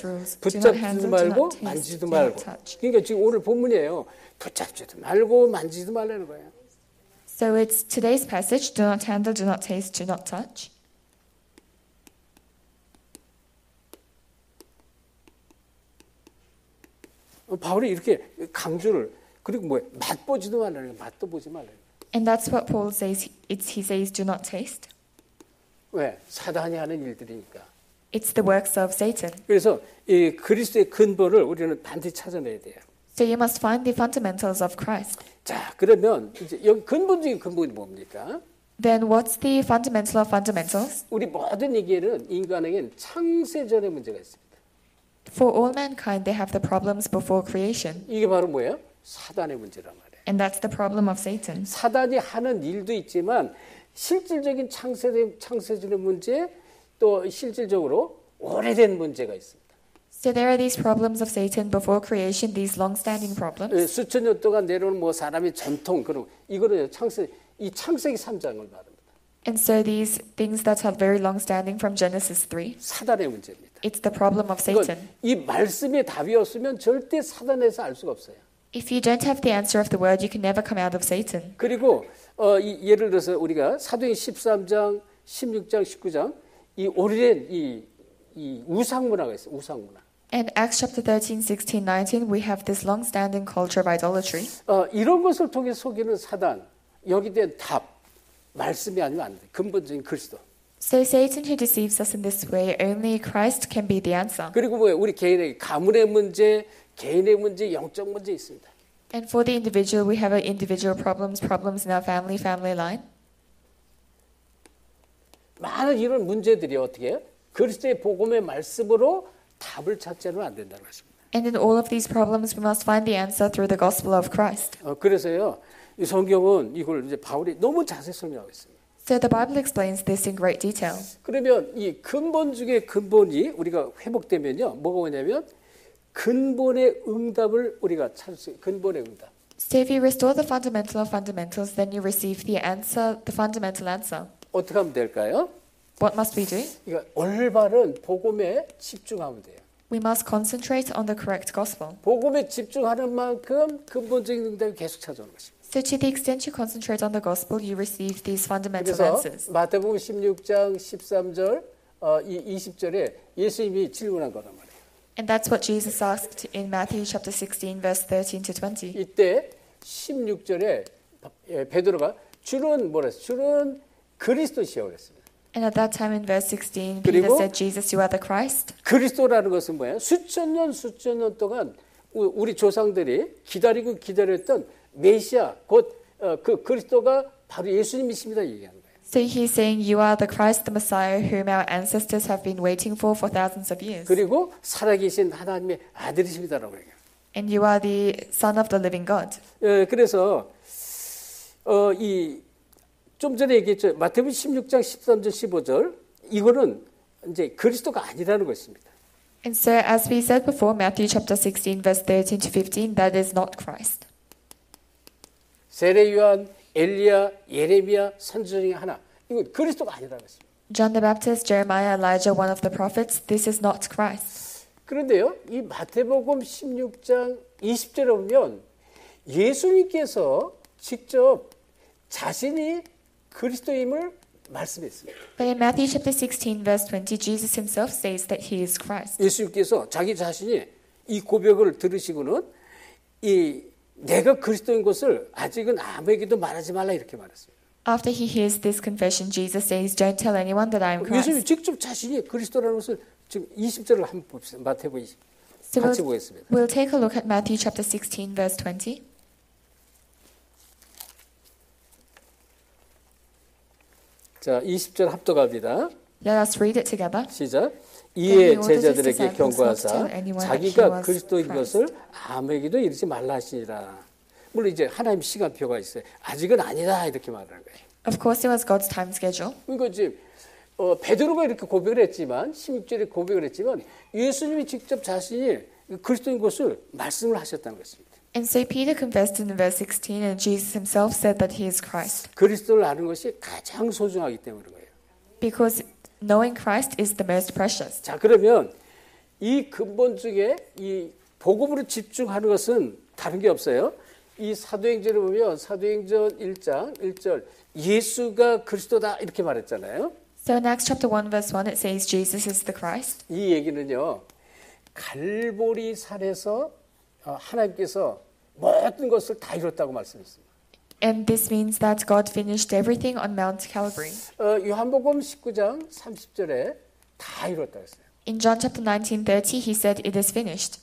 붙잡지도 말고 만지도 말고 그러니까 지금 오늘 본문이에요. 붙잡지도 말고 만지도 말라는 거예요. So it's today's passage, do not handle, do not taste, do not touch. 바울이 이렇게 강조를 그리고 맛보지도 말라는 거예요. 맛도 보지 말라는 거예요. And that's what Paul says. He says, do not taste. 왜? 사단이 하는 일들이니까. It's the works of Satan. 그래서 이 그리스도의 근본을 우리는 반드시 찾아내야 돼요. So you must find the fundamentals of Christ. 자, 그러면 이제 여기 근본적인 근본이 뭡니까? Then what's the fundamental of fundamentals? 우리 모든 얘기에는 인간에겐 창세전의 문제가 있습니다. For all mankind, they have the problems before creation. 이게 바로 뭐예요? 사단의 문제란 말이에요. And that's the problem of Satan. 사단이 하는 일도 있지만 실질적인 창세전의 문제 또 실질적으로 오래된 문제가 있습니다. So there are these problems of Satan before creation, these long-standing problems. 수천 년 동안 내려오는 사람의 전통 그런 이거는 창세기 3장을 말합니다. And so these things that are very long-standing from Genesis 3. 사단의 문제입니다. It's the problem of Satan. 이 말씀에 답이 없으면 절대 사단에서 알 수가 없어요. If you don't have the answer of the word, you can never come out of Satan. 그리고 예를 들어서 우리가 사도행 13장, 16장, 19장 이 오래된 이 우상 문화가 있어요. 우상 문화. In Acts chapter 13, 16, 19, we have this long-standing culture of idolatry. 이런 것을 통해 속이는 사단, 여기 대한 답, 말씀이 아니면 안 돼. 근본적인 그리스도. So Satan who deceives us in this way, only Christ can be the answer. 그리고 뭐예요? 우리 개인의 가문의 문제, 개인의 문제, 영적 문제 있습니다. And for the individual, we have our individual problems in our family line. 많은 이런 문제들이 어떻게 해요? 그리스도의 복음의 말씀으로 답을 찾지는 안 된다는 것입니다. And in all of these problems, we must find the answer through the gospel of Christ. 그래서요, 이 성경은 이걸 이제 바울이 너무 자세히 설명하고 있습니다. So the Bible explains this in great detail. 그러면 이 근본 중에 근본이 우리가 회복되면요, 뭐가 오냐면 근본의 응답을 우리가 찾을 수 있어요. 근본의 응답. So if you restore the fundamental of fundamentals, then you receive the answer, the fundamental answer. 어떻게 하면 될까요? What must we do? 그러니까 올바른 복음에 집중하면 돼요. We must concentrate on the correct gospel. 복음에 집중하는 만큼 근본적인 응답이 계속 찾아오는 것입니다. So to the extent you concentrate on the gospel, you receive these fundamental 그래서 answers. 마태복음 16장 13절, 20절에 예수님이 질문한 거란 말이에요. And that's what Jesus asked in Matthew chapter 16, verse 13 to 20. 이때 16절에 베드로가 주는 뭐라 했어요? 주는 그리스도시여 그랬습니다. And at that time in verse 16, Peter 그리고 said, Jesus, you are the Christ. 그리스도라는 것은 뭐예요? 수천 년 동안 우리 조상들이 기다렸던 메시아 곧 그 그리스도가 바로 예수님이십니다 얘기하는 거예요. So he's saying, you are the Christ, the Messiah, whom our ancestors have been waiting for thousands of years. 그리고 살아계신 하나님의 아들이십니다라고 얘기해요. And you are the Son of the living God. 그래서 이 좀 전에 얘기했죠. 마태복음 16장 13절 15절 이거는 이제 그리스도가 아니라는 것입니다. And so, as we said before, Matthew chapter 16, verse 13 to 15, that is not Christ. 세례 요한, 엘리야, 예레미야 선지자 중에 하나. 이건 그리스도가 아니라는 것입니다. John the Baptist, Jeremiah, Elijah, one of the prophets, this is not Christ. 그런데요, 이 마태복음 16장 20절에 보면 예수님께서 직접 자신이 그리스도임을 말씀했습니다. But in Matthew chapter 16, verse 20, Jesus himself says that he is Christ. 예수님께서 자기 자신이 이 고백을 들으시고는 이 내가 그리스도인 것을 아직은 아무에게도 말하지 말라 이렇게 말했어요. After he hears this confession, Jesus says, don't tell anyone that I am 예수님이 Christ. 직접 자신이 그리스도라는 것을 지금 20절을 한번 봅시다. 마태복음 20. So 같이 보겠습니다. we'll take a look at Matthew chapter 16, verse 20. 자, 20절 합독합니다. Let us read it together. 시작. Then 이에 he ordered his 제자들에게 disciples not to 경고하사 tell anyone that he 자기가 was 그리스도인 Christ. 것을 아무에게도 이르지 말라 하시니라. 물론 이제 하나님 시간표가 있어요. 아직은 아니다 이렇게 말하는 거예요. Of course, it was God's time schedule. 그러니까 이제 베드로가 이렇게 고백을 했지만 16절에 고백을 했지만 예수님이 직접 자신이 그리스도인 것을 말씀을 하셨다는 것입니다. And so Peter confessed in verse 16, and Jesus himself said that he is Christ. 그리스도를 아는 것이 가장 소중하기 때문에 그래요. Because knowing Christ is the most precious. 자, 그러면 이 근본 중에 이 복음으로 집중하는 것은 다른 게 없어요. 이 사도행전을 보면 사도행전 1장 1절 예수가 그리스도다 이렇게 말했잖아요. So in Acts chapter 1, verse 1, it says Jesus is the Christ. 이 얘기는요. 갈보리 산에서 하나님께서 모든 것을 다 이뤘다고 말씀했습니다. And this means that God finished everything on Mount Calvary. 요한복음 19장 30절에 다 이뤘다고 했어요. In John chapter 19:30, he said it is finished.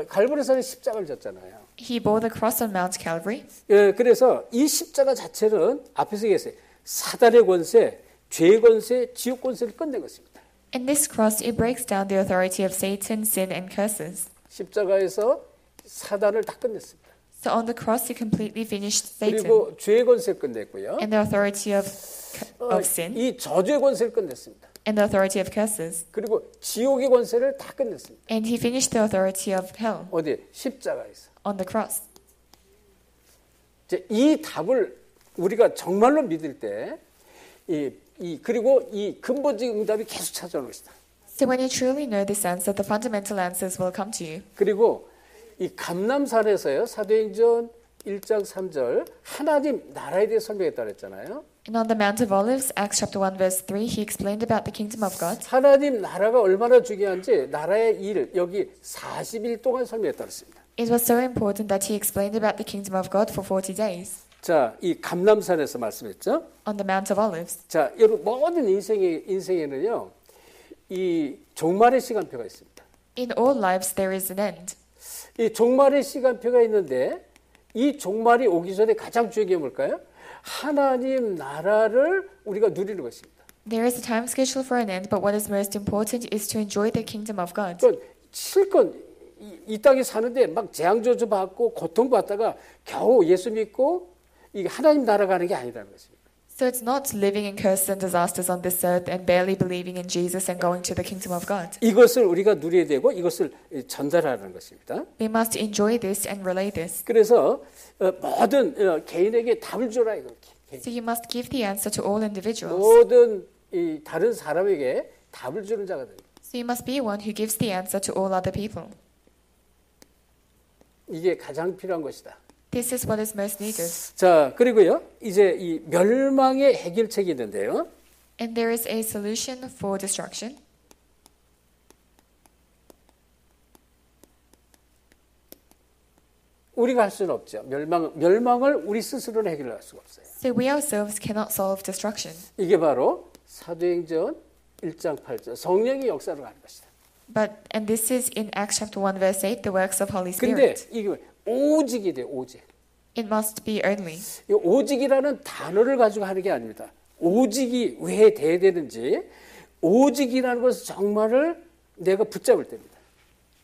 갈보리 산에 십자가를 졌잖아요. He bore the cross on Mount Calvary. 그래서 이 십자가 자체는 앞에서 얘기했어요. 사단의 권세, 죄의 권세, 지옥 권세를 끝낸 것입니다. In this cross, it breaks down the authority of Satan, sin, and curses. 십자가에서 사단을 다 끝냈습니다. So on the cross, he completely finished Satan 그리고 죄의 권세를 끝냈고요. and the authority of sin 이 저주의 권세를 끝냈습니다. and the authority of curses. 그리고 지옥의 권세를 다 끝냈습니다. And he finished the authority of hell 어디? 십자가에서. on the cross. 이제 이 답을 우리가 정말로 믿을 때, 그리고 이 근본적인 응답이 계속 찾아오는 것이다. So when you truly know this answer, the fundamental answers will come to you. 그리고 이 감람산에서요, 사도행전 1장 3절 하나님 나라에 대해 설명했다 그랬잖아요. And on the Mount of Olives, Acts chapter 1 verse 3, he explained about the kingdom of God. 하나님 나라가 얼마나 중요한지 나라의 일 여기 40일 동안 설명했다고 했습니다. It was so important that he explained about the kingdom of God for 40 days. 자, 이 감람산에서 말씀했죠. On the Mount of Olives. 자, 여러분 모든 인생에는요. 이 종말의 시간표가 있습니다. In all lives there is an end. 이 종말의 시간표가 있는데 이 종말이 오기 전에 가장 중요한 게 뭘까요? 하나님 나라를 우리가 누리는 것입니다. There is a time schedule for an end, but what is most important is to enjoy the kingdom of God. 그러니까 실컷 이 땅에 사는데 막 재앙저주 받고 고통받다가 겨우 예수 믿고 이게 하나님 나라 가는 게 아니라는 것입니다. So it's not living in curses and disasters on this earth and barely believing in Jesus and going to the kingdom of God. 이것을 우리가 누려야 되고 이것을 전달하는 것입니다. We must enjoy this and relay this. 그래서 모든 개인에게 답을 주라 이거. So you must give the answer to all individuals. 모든 이 다른 사람에게 답을 주는 자가 됩니다. So you must be one who gives the answer to all other people. 이게 가장 필요한 것이다. This is what is most needed. 자, 그리고요. 이제 이 멸망의 해결책이 있는데요. And there is a solution for destruction. 우리가 할 수는 없죠. 멸망을 우리 스스로는 해결할 수가 없어요. So we ourselves cannot solve destruction. 이게 바로 사도행전 1장 8절 성령의 역사로 가는 것이다. And this is in Acts chapter 1 verse 8, the works of Holy 근데 Spirit. 이게 오직이 돼, 오직. It must be only. 이 오직이라는 단어를 가지고 하는 게 아닙니다. 오직이 왜 돼야 되는지 오직이라는 것을 정말을 내가 붙잡을 때입니다.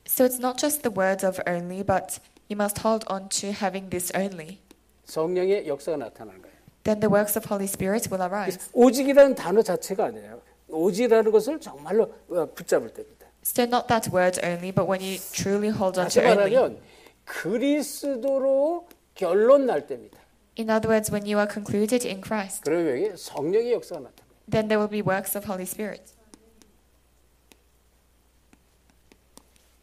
So it's not just the word of only, but you must hold on to having this only. 성령의 역사가 나타나는 거예요. Then the works of Holy Spirit will arise. 오직이라는 단어 자체가 아니에요. 오직이라는 것을 정말로 붙잡을 때입니다. So not that word only, but when you truly hold on 다시 to only. 말하면 그리스도로 결론 날 때입니다. In other words, when you are concluded in Christ, 그러면 여기 성령의 역사가 나타납니다. then there will be works of Holy Spirit.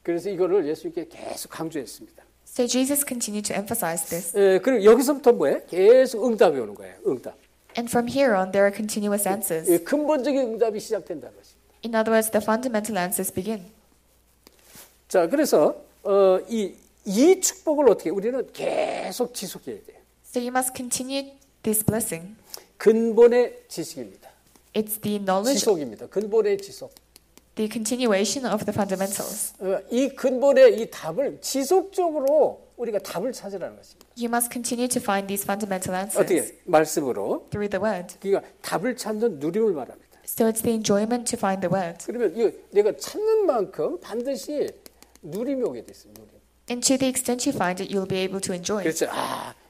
그래서 이거를 예수님께 계속 강조했습니다. So Jesus continued to emphasize this. 그리고 여기서부터 뭐예요? 계속 응답이 오는 거예요. 응답. And from here on, there are continuous answers. 근본적인 응답이 시작된다는 것입니다. In other words, the fundamental answers begin. 자, 그래서 이 축복을 어떻게 우리는 계속 지속해야 돼요. So you must continue this blessing. 근본의 지식입니다. It's the knowledge, 지속입니다. 근본의 지속. the continuation of the fundamentals. 이 근본의 이 답을 지속적으로 우리가 답을 찾으라는 것입니다. You must continue to find these fundamental answers 어떻게? 말씀으로. through the word. 그러니까 답을 찾는 누림을 말합니다. So it's the enjoyment to find the word. 그러면 이거 내가 찾는 만큼 반드시 누림이 오게 돼 있어요. 누림. And to the extent you find it, you'll be able to enjoy it. 그렇죠.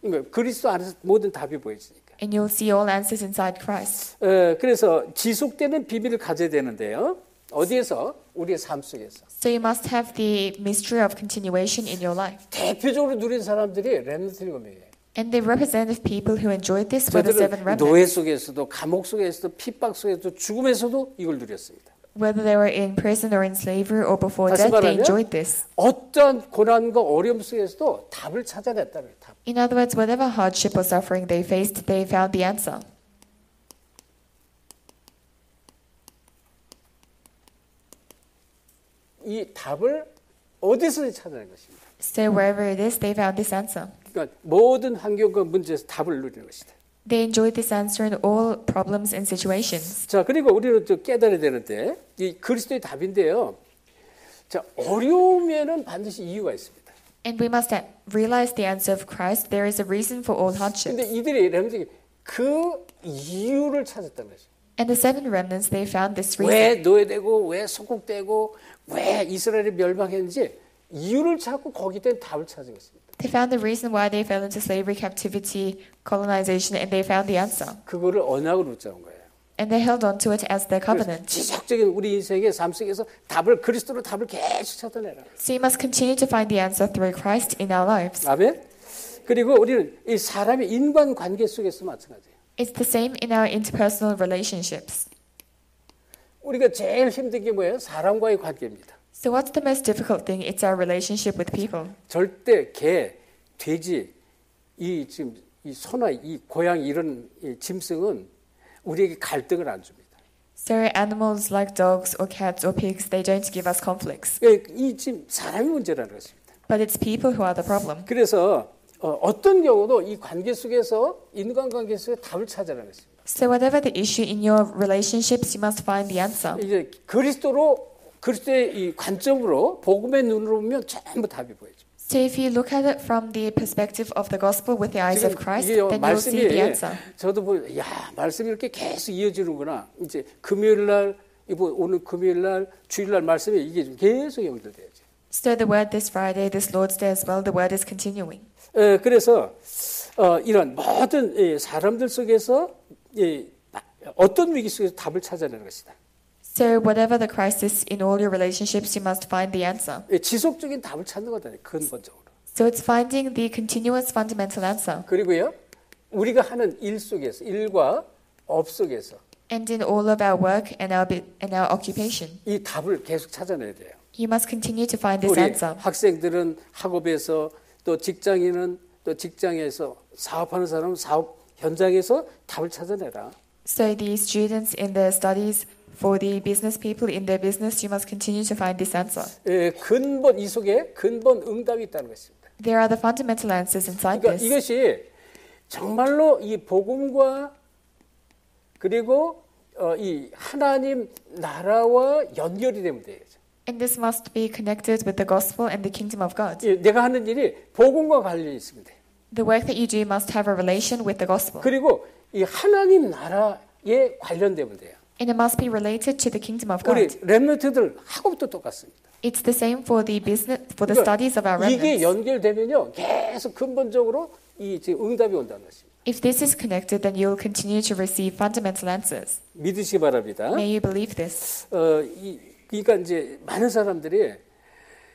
그러니까 그리스도 안에서 모든 답이 보여지니까. And you'll see all answers inside Christ. 그래서 지속되는 비밀을 가져야 되는데요. 어디에서? 우리의 삶 속에서. So you must have the mystery of continuation in your life. 대표적으로 누린 사람들이 렘넌트 7명이에요. And the representative people who enjoyed this were the seven 저들은 노예 remnants. 속에서도 감옥 속에서도 핍박 속에서도 죽음에서도 이걸 누렸습니다. Whether they were in prison or in slavery or before 다시 death, they 말하면 enjoyed this. 어떤 고난과 어려움 속에서도 답을 찾아냈다는 답. In other words, whatever hardship or suffering they faced, they found the answer. 이 답을 어디서 찾아낸 것입니다. So wherever it is, they found this answer. 그러니까 모든 환경과 문제에서 답을 누리는 것이다. They enjoyed this answer in all problems and situations. 자, 그리고 우리는 또 깨달아야 되는데 이 그리스도의 답인데요. 자, 어려움에는 반드시 이유가 있습니다. And we must realize the answer of Christ. There is a reason for all hardships. 근데 이들이 렘넌트가 그 이유를 찾았다는 것이죠. And the seven remnants, they found this 왜 reason. 노예되고 왜 소국되고 왜 이스라엘이 멸망했는지 이유를 찾고 거기에 대한 답을 찾은 것입니다. They found the reason why they fell into slavery, captivity, colonization, and they found the answer. 그거를 언약으로 붙잡은 거예요. And they held on to it as their covenant. 지속적인 우리 인생의 삶 속에서 그리스도로 답을 계속 찾아내라. So you must continue to find the answer through Christ in our lives. 아멘. 그리고 우리는 이 사람의 인간관계 속에서 마찬가지예요. It's the same in our interpersonal relationships. 우리가 제일 힘든 게 뭐예요? 사람과의 관계입니다. So what's the most difficult thing? It's our relationship with people. 절대 개, 돼지, 이 소나 이 고양이 이런 이 짐승은 우리에게 갈등을 안 줍니다. So animals like dogs or cats or pigs, they don't give us conflicts. 이 지금 사람이 문제라는 것입니다. But it's people who are the problem. 그래서 어떤 경우도 이 관계 속에서 인간관계 속에 답을 찾아라는 것입니다. So whatever the issue in your relationships, you must find the answer. 이제 그리스도의 이 관점으로 복음의 눈으로 보면 전부 답이 보여요. So if you look at it from the perspective of the gospel with the eyes of Christ, 이게 then you'll see the 말씀이 answer. 저도 말씀이 이렇게 계속 이어지는구나. 이제 금요일 날 오늘 금요일 날 주일 날 말씀이 이게 좀 계속 연결돼야죠. So the word this Friday, this Lord's Day as well, the word is continuing. 그래서 이런 모든 사람들 속에서 어떤 위기 속에서 답을 찾아내는 것이다. So whatever the crisis in all your relationships, you must find the answer. 지속적인 답을 찾는 거다. 근본적으로. So it's finding the continuous fundamental answer. 그리고요, 우리가 하는 일 속에서, 일과 업 속에서 And in all of our work and our occupation, 이 답을 계속 찾아내야 돼요. you must continue to find this 우리 answer. 학생들은 학업에서, 또 직장인은 또 직장에서, 사업하는 사람은 사업 현장에서 답을 찾아내라. So the students in their studies, for the business people in their business, you must continue to find this answer. 이 속에 근본 응답이 있다는 것입니다. There are the fundamental answers inside 그러니까 this. 이것이 정말로 이 복음과 그리고 이 하나님 나라와 연결이 되면 돼요. And this must be connected with the gospel and the kingdom of God. 내가 하는 일이 복음과 관련이 있습니다. The work that you do must have a relation with the gospel. 그리고 이 하나님 나라에 관련되면 돼요. And it must be related to the kingdom of 우리 God. 렘넌트들 학업도 똑같습니다. It's the same for the business, for the studies of our 이게 remnants. 연결되면요, 계속 근본적으로 이 지금 응답이 온다는 것입니다. If this is connected, then you will continue to receive fundamental answers. 믿으시기 바랍니다. May you believe this. 그러니까 이제 많은 사람들이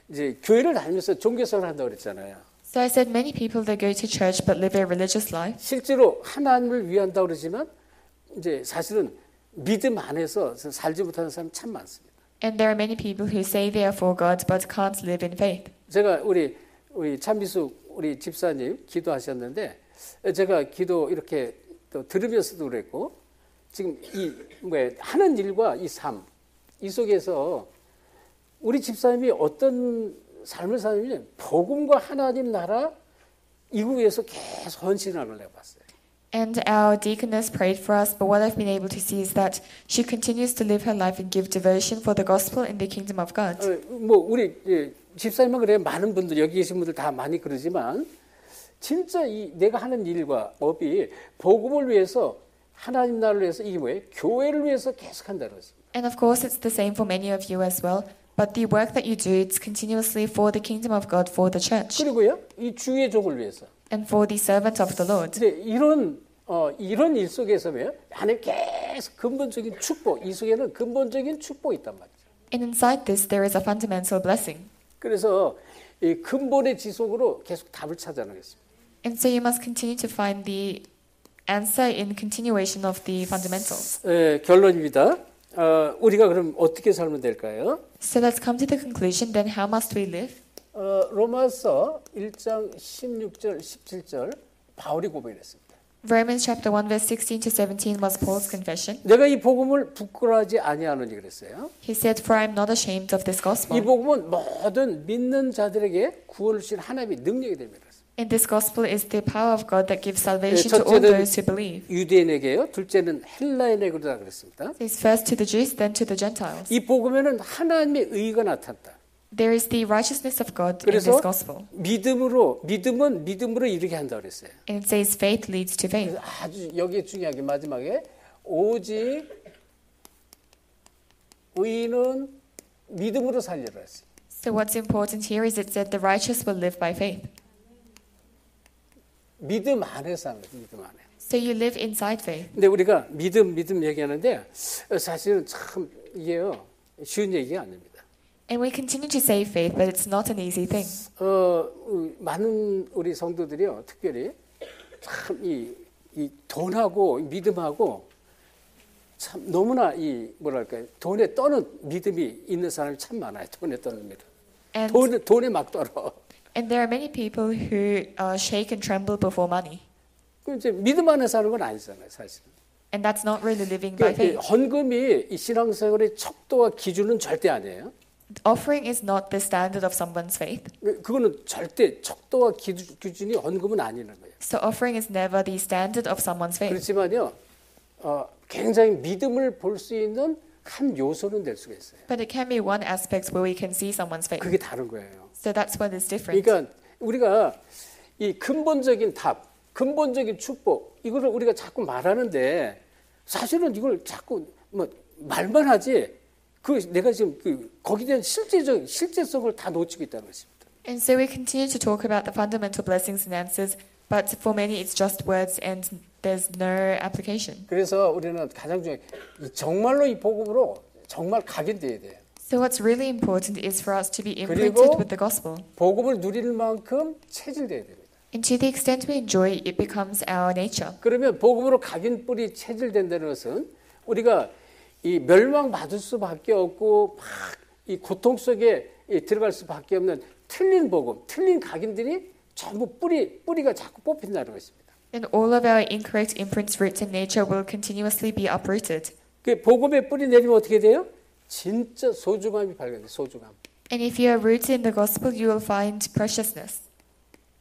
이제 교회를 다니면서 종교생활을 한다고 그랬잖아요. So I said many people that go to church but live a religious life. 실제로 하나님을 위한다고 그러지만 이제 사실은 믿음 안에서 살지 못하는 사람이 참 많습니다. And there are many people who say they are for God but can't live in faith. 제가 우리 찬미숙 우리 집사님 기도하셨는데 제가 기도 이렇게 또 들으면서도 그랬고 지금 이 하는 일과 이 삶 이 속에서 우리 집사님이 어떤 삶을 사느냐면 복음과 하나님 나라 이후에서 계속 헌신하는 걸 내가 봤어요. And our deaconess prayed for us, but what I've been able to see is that she continues to live her life and give devotion for the gospel in the kingdom of God. 우리 집사님만 그래요. 많은 분들 여기 계신 분들 다 많이 그러지만 진짜 이 내가 하는 일과 업이 복음을 위해서 하나님 나라를 위해서 이게 뭐예요? 교회를 위해서 계속 한다는 것입니다. And of course, it's the same for many of you as well. But the work that you do, it's continuously for the kingdom of God, for the church, 그리고요, 이 주의 종을 위해서. and for the servant of the Lord. 근데 이런 일 속에서면 하나님 계속 근본적인 축복, 이 속에는 근본적인 축복이 있단 말이죠. And inside this, there is a fundamental blessing. 그래서 이 근본의 지속으로 계속 답을 찾아내는 것입니다. And so you must continue to find the answer in continuation of the fundamentals. 결론입니다. 우리가 그럼 어떻게 살면 될까요? So let's come to the conclusion, then how must we live? 로마서 1장 16절, 17절 바울이 고백했습니다. Romans chapter 1 verse 16 to 17 was Paul's confession. 내가 이 복음을 부끄러워하지 아니하노니 그랬어요. He said, "For I am not ashamed of this 이 gospel." 복음은 모든 믿는 자들에게 구원을 주신 하나님의 능력이 됩니다. And this gospel is the power of God that gives salvation to all 첫째는 those who believe. 유대인에게요. 둘째는 헬라인에게로다 그랬습니다. It says first to the Jews, then to the Gentiles. 이 복음에는 하나님의 의가 나타났다. There is the righteousness of God in 그래서 this gospel. 믿음은 믿음으로 이르게 한다 그랬어요. And it says faith leads to faith. 그래서 아주 여기에 중요하게 마지막에 오직 의인은 믿음으로 살리라 했어요. So what's important here is it said the righteous will live by faith. 믿음 안에서 하는 거예요. 믿음 안에. So you live inside faith. 근데 우리가 믿음 얘기하는데 사실은 참 이게요. 쉬운 얘기가 아닙니다. And we continue to say faith, but it's not an easy thing. 많은 우리 성도들이요. 특별히 참 이 돈하고 믿음하고 참 너무나 뭐랄까요? 돈에 떠는 믿음이 있는 사람이 참 많아요. 돈에 떠는 믿음. 돈에 막 떨어. And there are many people who shake and tremble before money. 그 이제 믿음 안에 사는 건 아니잖아요, 사실은. And that's not really living by 그러니까 이 faith. 헌금이 이 신앙생활의 척도와 기준은 절대 아니에요. Offering is not the standard of someone's faith. 그거는 절대 척도와 기준이 헌금은 아니라는 거예요. So offering is never the standard of someone's faith. 그렇지만요, 굉장히 믿음을 볼 수 있는 한 요소는 될 수가 있어요. But it can be one aspect where we can see someone's faith. 그게 다른 거예요. So that's what is different. 그러니까 우리가 이 근본적인 답, 근본적인 축복 이거를 우리가 자꾸 말하는데 사실은 이걸 자꾸 뭐 말만 하지 그 내가 지금 거기에 대한 실제성을 다 놓치고 있다는 것입니다. And so we continue to talk about the fundamental blessings and answers, but for many it's just words and there's no application. 그래서 우리는 가장 중요한 정말로 이 복음으로 정말 각인돼야 돼요. So what's really important is for us to be imprinted 그리고 with the gospel. 복음을 누릴 만큼 체질돼야 됩니다. And to the extent we enjoy, it becomes our nature. 그러면 복음으로 각인 뿌리 체질된다는 것은 우리가 이 멸망받을 수밖에 없고 막 이 고통 속에 들어갈 수밖에 없는 틀린 복음, 틀린 각인들이 전부 뿌리가 자꾸 뽑힌다는 것입니다. And all of our incorrect imprints, roots, and nature will continuously be uprooted. 그 복음의 뿌리 내리면 어떻게 돼요? 진짜 소중함이 발견돼요. 소중함. And if you are rooted in the gospel, you will find preciousness.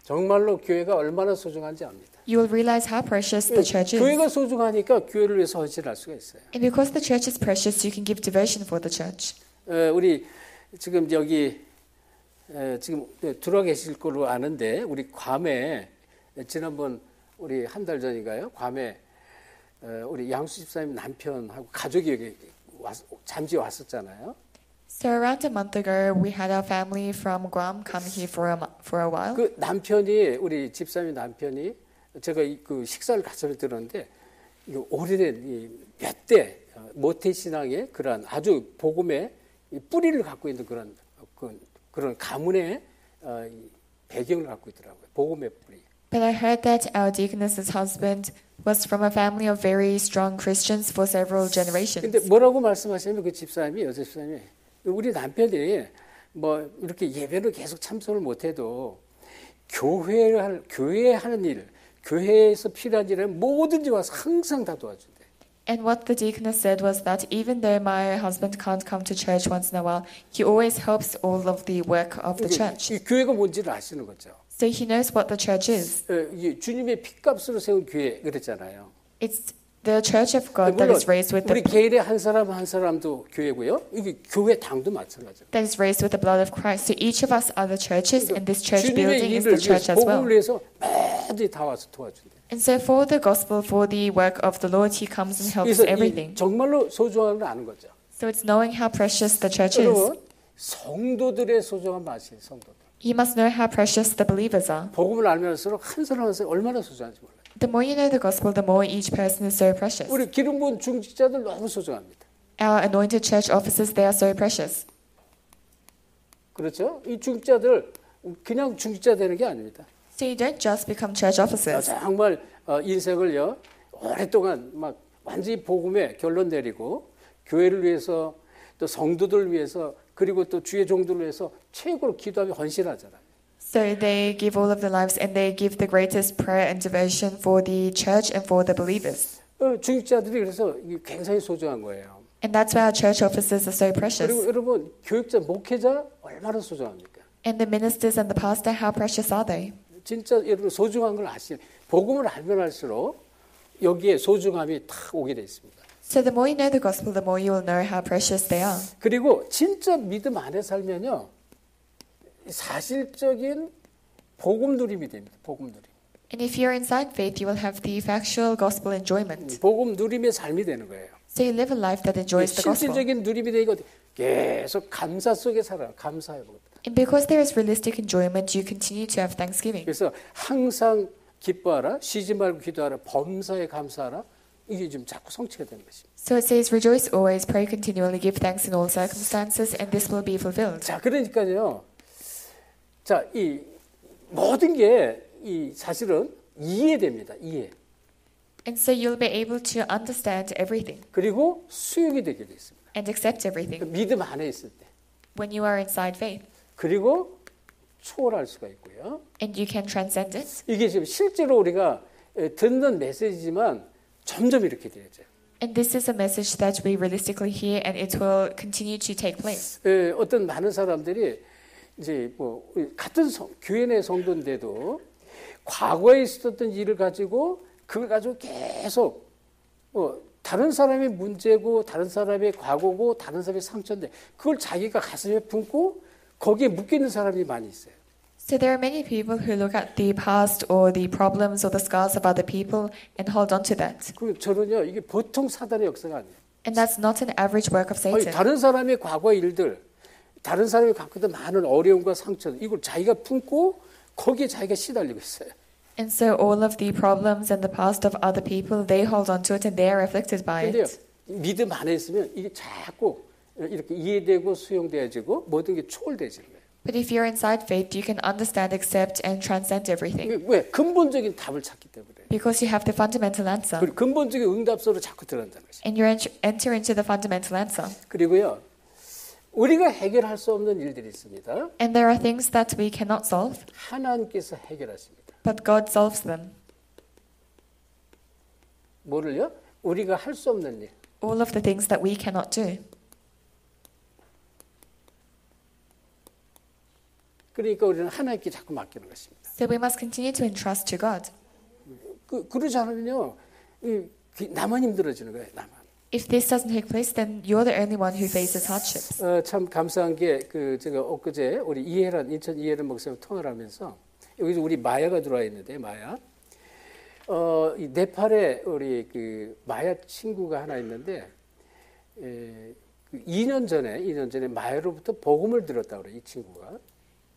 정말로 교회가 얼마나 소중한지 압니다. You will realize how precious the church is. 교회가 소중하니까 교회를 위해서 헌신할 수가 있어요. And because the church is precious, you can give devotion for the church. 우리 지금 여기 지금 들어와 계실 걸로 아는데 우리 괌에 지난번 우리 한 달 전인가요? 괌에 우리 양수 집사님 남편하고 가족이 여기 잠시 왔었잖아요. So around a month ago, we had our family from Guam come here for a while. 그 남편이 우리 집사님 남편이 제가 그 식사를 같이 들었는데 오래된 몇 대 모태 신앙의 그런 아주 복음의 뿌리를 갖고 있는 그런 가문의 배경을 갖고 있더라고요. 복음의 뿌리. But I heard that our deaconess's husband was from a family of very strong Christians for several generations. 근데 뭐라고 말씀하시냐면 그 집사님이 여자 집사님이 우리 남편이 뭐 이렇게 예배를 계속 참석을 못해도 교회에 하는 일, 교회에서 필요한 일을 뭐든지 와서 항상 다 도와준대. And what the deaconess said was that even though my husband can't come to church once in a while, he always helps all of the work of the church. 이 교회가 뭔지를 아시는 거죠. So he knows what the church is. 주님의 핏값으로 세운 교회 그랬잖아요. It's the church of God that 물론 is raised with 우리 the 개인의 한 사람 한 사람도 교회고요. 이게 교회 당도 마찬가지예요. that is raised with the blood of Christ. So each of us are the churches, and this church 주님의 building is 일을 the church as well. 복음을 위해서 매일 다 와서 도와준대. And so for the gospel, for the work of the Lord, he comes and helps 그래서 everything. 정말로 소중한 걸 아는 거죠. So it's knowing how precious the church is. 여러분 성도들의 소중한 맛이에요. 성도들. You must know how precious the believers are. 복음을 알면서 한 사람 한 사람 얼마나 소중한지 몰라요. The more you know the gospel, the more each person is so precious. 우리 기름 부은 중직자들 너무 소중합니다. Our anointed church officers, they are so precious. 그렇죠? 이 중직자들 그냥 중직자 되는 게 아닙니다. So you don't just become church officers. 정말 인생을요 오랫동안 막 완전히 복음에 결론 내리고 교회를 위해서 또 성도들을 위해서 그리고 또 주의 종들을 위해서 최고로 기도하며 헌신하잖아요. So they give all of their lives and they give the greatest prayer and devotion for the church and for the believers. 중직자들이 그래서 이게 굉장히 소중한 거예요. And that's why our church officers are so precious. 그리고 여러분 교육자, 목회자 얼마나 소중합니까? And the ministers and the pastor, how precious are they? 진짜 여러분 소중한 걸 아시는 복음을 알면 할수록 여기에 소중함이 탁 오게 돼 있습니다. So the more you know the gospel, the more you will know how precious they are. 그리고 진짜 믿음 안에 살면요 사실적인 복음 누림이 됩니다. 복음 누림. And if you're inside faith, you will have the factual gospel enjoyment. 복음 누림의 삶이 되는 거예요. So you live a life that enjoys the gospel. 실질적인 누림이 되고 계속 감사 속에 살아요. 감사해요. And because there is realistic enjoyment, you continue to have thanksgiving. 그래서 항상 기뻐하라, 쉬지 말고 기도하라, 범사에 감사하라. 이게 지금 자꾸 성취가 되는 것입니다. So it says, rejoice always, pray continually, give thanks in all circumstances, and this will be fulfilled. 자, 그러니까요. 자, 이 모든 게 이 사실은 이해됩니다. 이해. And so you'll be able to understand everything 그리고 수용이 되게 돼 있습니다. and accept everything 믿음 안에 있을 때. when you are inside faith. 그리고 초월할 수가 있고요. And you can transcend it. 이게 지금 실제로 우리가 듣는 메시지지만 점점 이렇게 되어져요. And this is a message that we realistically hear, and it will continue to take place. 어떤 많은 사람들이 이제 뭐 같은 교회 내 성도인데도 과거에 있었던 일을 가지고 그걸 가지고 계속 다른 사람의 문제고 다른 사람의 과거고 다른 사람의 상처인데 그걸 자기가 가슴에 품고 거기에 묶여 있는 사람이 많이 있어요. So there are many people who look at the past or the problems or the scars of other people and hold on to that. 그 저는요 이게 보통 사단의 역사가 아니에요. And that's not an average work of Satan. 다른 사람의 과거 일들, 다른 사람이 갖고 있는 많은 어려움과 상처 이걸 자기가 품고 거기에 자기가 시달리고 있어요. And so all of the problems and the past of other people, they hold on to it and they are afflicted by 근데요, it. 믿음 안에 있으면 이게 자꾸 이렇게 이해되고 수용되어지고 모든 게 초월되지는 거예요. But if you're inside faith, you can understand, accept, and transcend everything. 왜? 근본적인 답을 찾기 때문에. Because you have the fundamental answer. 그리고 근본적인 응답소로 자꾸 들어간다는 것이죠. And you enter into the fundamental answer. 그리고요, 우리가 해결할 수 없는 일들이 있습니다. And there are things that we cannot solve, 하나님께서 해결하십니다. but God solves them. 뭐를요? 우리가 할 수 없는 일. All of the things that we cannot do. 그러니까 우리는 하나님께 자꾸 맡기는 것입니다. So we must continue to entrust to God. 그러지 않으면요, 나만 힘들어지는 거예요. 나만. If this doesn't take place, then you're the only one who faces hardships. 참 감사한 게 제가 엊그제 우리 인천 이해란 목사님 통화를 하면서 여기서 우리 마야가 들어와 있는데 마야. 이 네팔에 우리 마야 친구가 하나 있는데 2년 전에 마야로부터 복음을 들었다고 그래 이 친구가.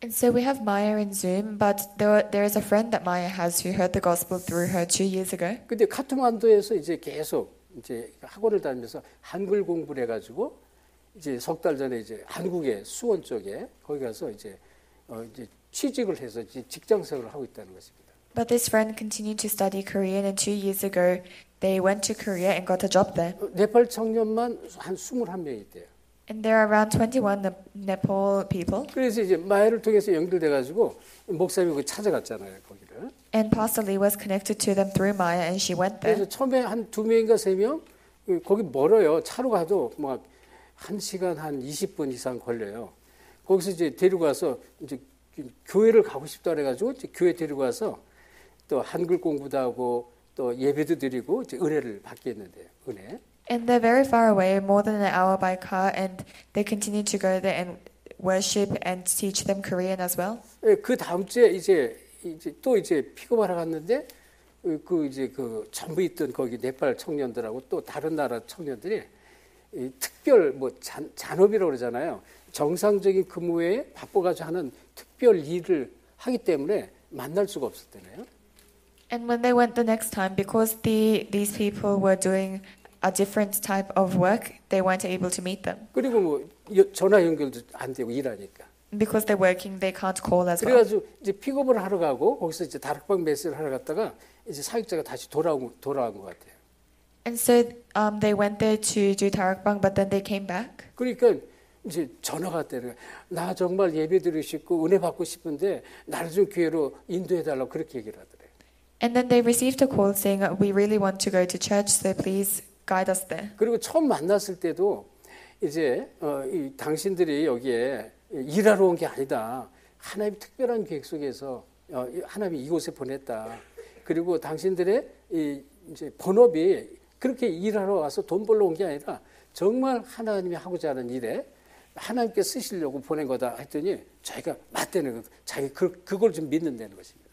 And so we have Maya in Zoom, but there is a friend that Maya has who heard the gospel through her 2 years ago. 근데 카트만두에서 이제 계속 이제 학원을 다니면서 한글 공부를 해가지고 이제 석 달 전에 이제 한국의 수원 쪽에 거기 가서 이제 취직을 해서 이제 직장 생활을 하고 있다는 것입니다. But this friend continued to study Korean, and 2 years ago they went to Korea and got a job there. 네팔 청년만 한 21명이 있대요. And there are around 21 Nepal people. 그래서 이제 마야를 통해서 연결돼가지고 목사님이 거기 찾아갔잖아요, 거기를. And Pastor Lee was connected to them through Maya, and she went there. 그래서 처음에 한 2명인가 3명 거기 멀어요. 차로 가도 막 1시간 한 20분 이상 걸려요. 거기서 이제 데리고 와서 이제 교회를 가고 싶다 그래가지고 이제 교회 데리고 와서 또 한글 공부도 하고 또 예배도 드리고 이제 은혜를 받게 했는데요. 은혜. And they're very far away, more than an hour by car, and they continue to go there and worship and teach them Korean as well. 그 다음 주에 이제 또 이제 픽업하러 갔는데 그 전부 있던 거기 네팔 청년들하고 또 다른 나라 청년들이 특별 뭐 잔업이라고 그러잖아요. 정상적인 근무 외에 바빠가지고 하는 특별 일을 하기 때문에 만날 수가 없었대요. And when they went the next time, because these people were doing a different type of work, they weren't able to meet them. 그리고 뭐 전화 연결도 안 되고 일하니까. Because they're working, they can't call as well. 그래가지고 이제 픽업을 하러 가고 거기서 이제 다락방 메시지를 하러 갔다가 이제 사역자가 다시 돌아온 것 같아요. And so they went there to do tarakbang, but then they came back. 그러니까 이제 전화가 왔대요. 나 정말 예배 드리고 싶고 은혜 받고 싶은데 나를 좀 교회로 인도해 달라고 그렇게 얘기를 하더래요. And then they received a call saying, "We really want to go to church, so please guide us there." 그리고 처음 만났을 때도 이제 당신들이 여기에 일하러 온 게 아니다. 하나님 특별한 계획 속에서 하나님이 이곳에 보냈다. 그리고 당신들의 이제 본업이 그렇게 일하러 와서 돈 벌러 온 게 아니라 정말 하나님이 하고자 하는 일에 하나님께 쓰시려고 보낸 거다 했더니 자기가 맞대는 거, 자기 그걸 좀 믿는다는 것입니다.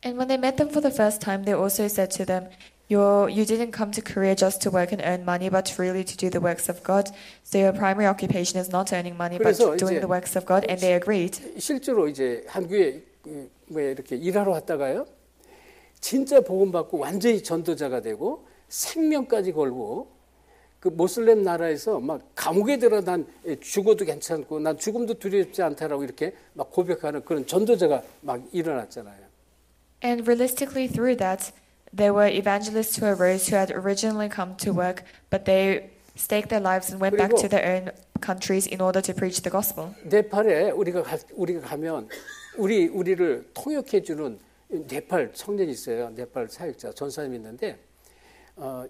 And when they met them for the first time, they also said to them, You didn't come to Korea just to work and earn money, but really to do the works of God. So your primary occupation is not earning money, but doing the works of God. And they agreed. 실제로 이제 한국에 왜 이렇게 일하러 왔다가요, 진짜 복음 받고 완전히 전도자가 되고 생명까지 걸고 그 모슬렘 나라에서 막 감옥에 들어 난 죽어도 괜찮고 난 죽음도 두렵지 않다라고 이렇게 막 고백하는 그런 전도자가 막 일어났잖아요. And realistically, through that, there were evangelists who arose who had originally come to work, but they staked their lives and went back to their own countries in order to preach the gospel. 네팔에 우리가 가면 우리를 통역해 주는 네팔 청년이 있어요. 네팔 사역자 전사님이 있는데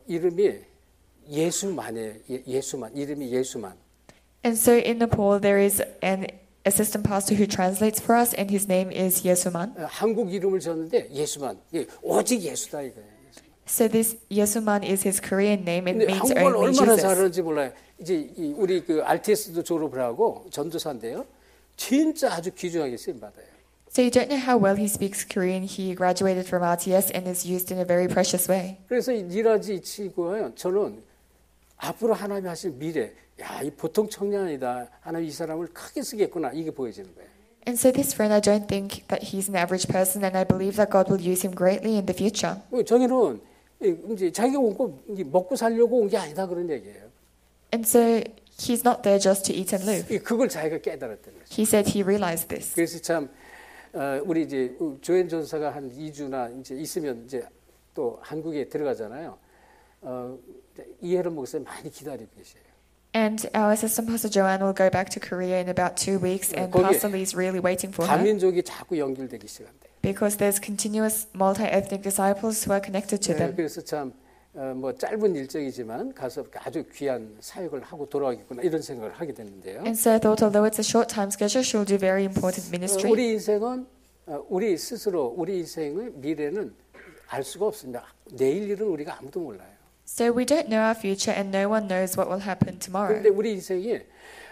이름이 예수만이에요. 예수만. 이름이 예수만. And so in Nepal, there is an assistant pastor who translates for us, and his name is Yesuman. 한국 이름을 줬는데 예수만. 오직 예수다 이거예요. So this Yesuman is his Korean name. It 근데 means 한국말 only 얼마나 Jesus. 잘하는지 몰라요. 이제 우리 그 RTS도 졸업을 하고 전도사인데요. 진짜 아주 귀중하게 쓰임 받아요. So you don't know how well he speaks Korean. He graduated from RTS and is used in a very precious way. 그래서 이 니라지 친구가요. 저는 앞으로 하나님이 하실 미래, 야, 이 보통 청년 아니다. 하나님 이 사람을 크게 쓰겠구나. 이게 보여지는 거예요. And so this friend, I don't think that he's an average person, and I believe that God will use him greatly in the future. 저기는 이제 자기가 먹고 살려고 온 게 아니다 그런 얘기예요. And so he's not there just to eat and live. 그걸 자기가 깨달았다는 거죠. He said he realized this. 그래서 참 우리 이제 조엔 전사가 한 2주나 이제 있으면 이제 또 한국에 들어가잖아요. 이해를 목사님 많이 기다리고 계세요. And our assistant pastor Joanne will go back to Korea in about 2 weeks, and 거기에 Pastor Lee's really waiting for her 다민족이 자꾸 연결되기 시작한대. because there's continuous multi-ethnic disciples who are connected to them. 그래서 참 뭐 짧은 일정이지만 가서 아주 귀한 사역을 하고 돌아가겠구나 이런 생각을 하게 됐는데요. And so I thought, although it's a short time schedule, she'll do very important ministry. 우리 인생은 우리 스스로 우리 인생의 미래는 알 수가 없습니다. 내일 일은 우리가 아무도 몰라요. So we don't know our future, and no one knows what will happen tomorrow. 그런데 우리 인생이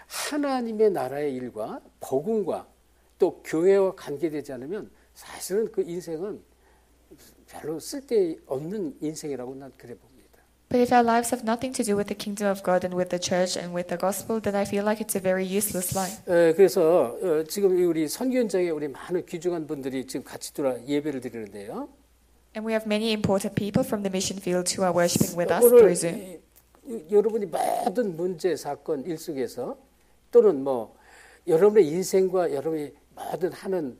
하나님의 나라의 일과 복음과 또 교회와 관계되지 않으면 사실은 그 인생은 별로 쓸데없는 인생이라고 난 그래 봅니다. But if our lives have nothing to do with the kingdom of God and with the church and with the gospel, then I feel like it's a very useless life. 그래서 지금 우리 선교 현장에 우리 많은 귀중한 분들이 지금 같이 들어 예배를 드리는데요. And we have many important people from the mission field who are worshiping with us through Zoom. 여러분이 모든 문제, 사건 일 속에서 또는 뭐 여러분의 인생과 여러분이 모든 하는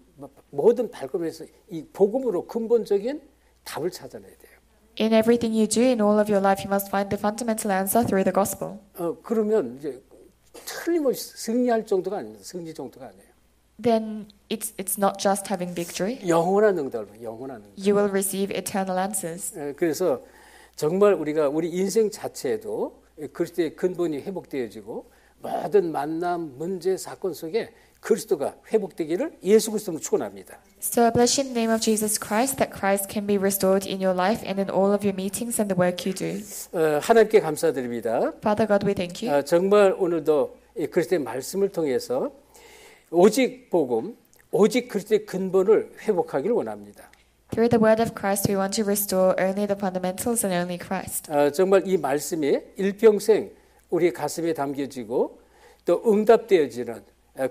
모든 발걸음에서 이 복음으로 근본적인 답을 찾아내야 돼요. In everything you do, in all of your life, you must find the fundamental answer through the gospel. 그러면 이제 틀림없이 승리할 정도가 아닙니다. 승리 정도가 아니에요. Then it's not just having victory. 영원한 응답을, 영원한 응답. You will receive eternal answers. 그래서 정말 우리가 우리 인생 자체에도 그리스도의 근본이 회복되어지고 모든 만남, 문제, 사건 속에 그리스도가 회복되기를 예수 그리스도로 축원합니다. So I bless you in the name of Jesus Christ, that Christ can be restored in your life and in all of your meetings and the work you do. 하나님께 감사드립니다. Father God, we thank you. 정말 오늘도 그리스도의 말씀을 통해서 오직 복음, 오직 그리스도의 근본을 회복하기를 원합니다. Through the word of Christ, we want to restore only the fundamentals and only Christ. 정말 이 말씀이 일평생 우리 가슴에 담겨지고 또 응답되어지는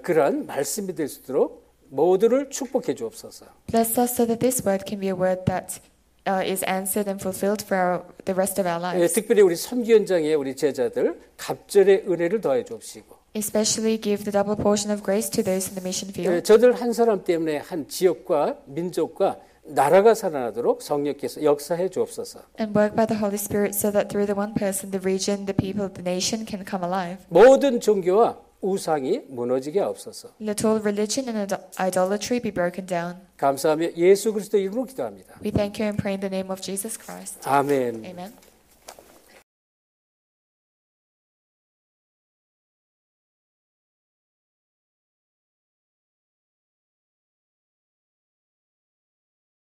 그러한 말씀이 될 수 있도록 모두를 축복해 주옵소서. Bless us so that this word can be a word that is answered and fulfilled for the rest of our lives. 특별히 우리 선교 현장에 우리 제자들 갑절의 은혜를 더해 주옵시고. Especially give the double portion of grace to those in the mission field. 저들 한 사람 때문에 한 지역과 민족과 나라가 살아나도록 성령께서 역사해 주옵소서. And work by the Holy Spirit so that through the one person, the region, the people, the nation can come alive. 모든 종교와 우상이 무너지게 하옵소서. Let all religion and idolatry be broken down. 감사하며 예수 그리스도 이름으로 기도합니다. We thank you and pray in the name of Jesus Christ. 아멘. Amen.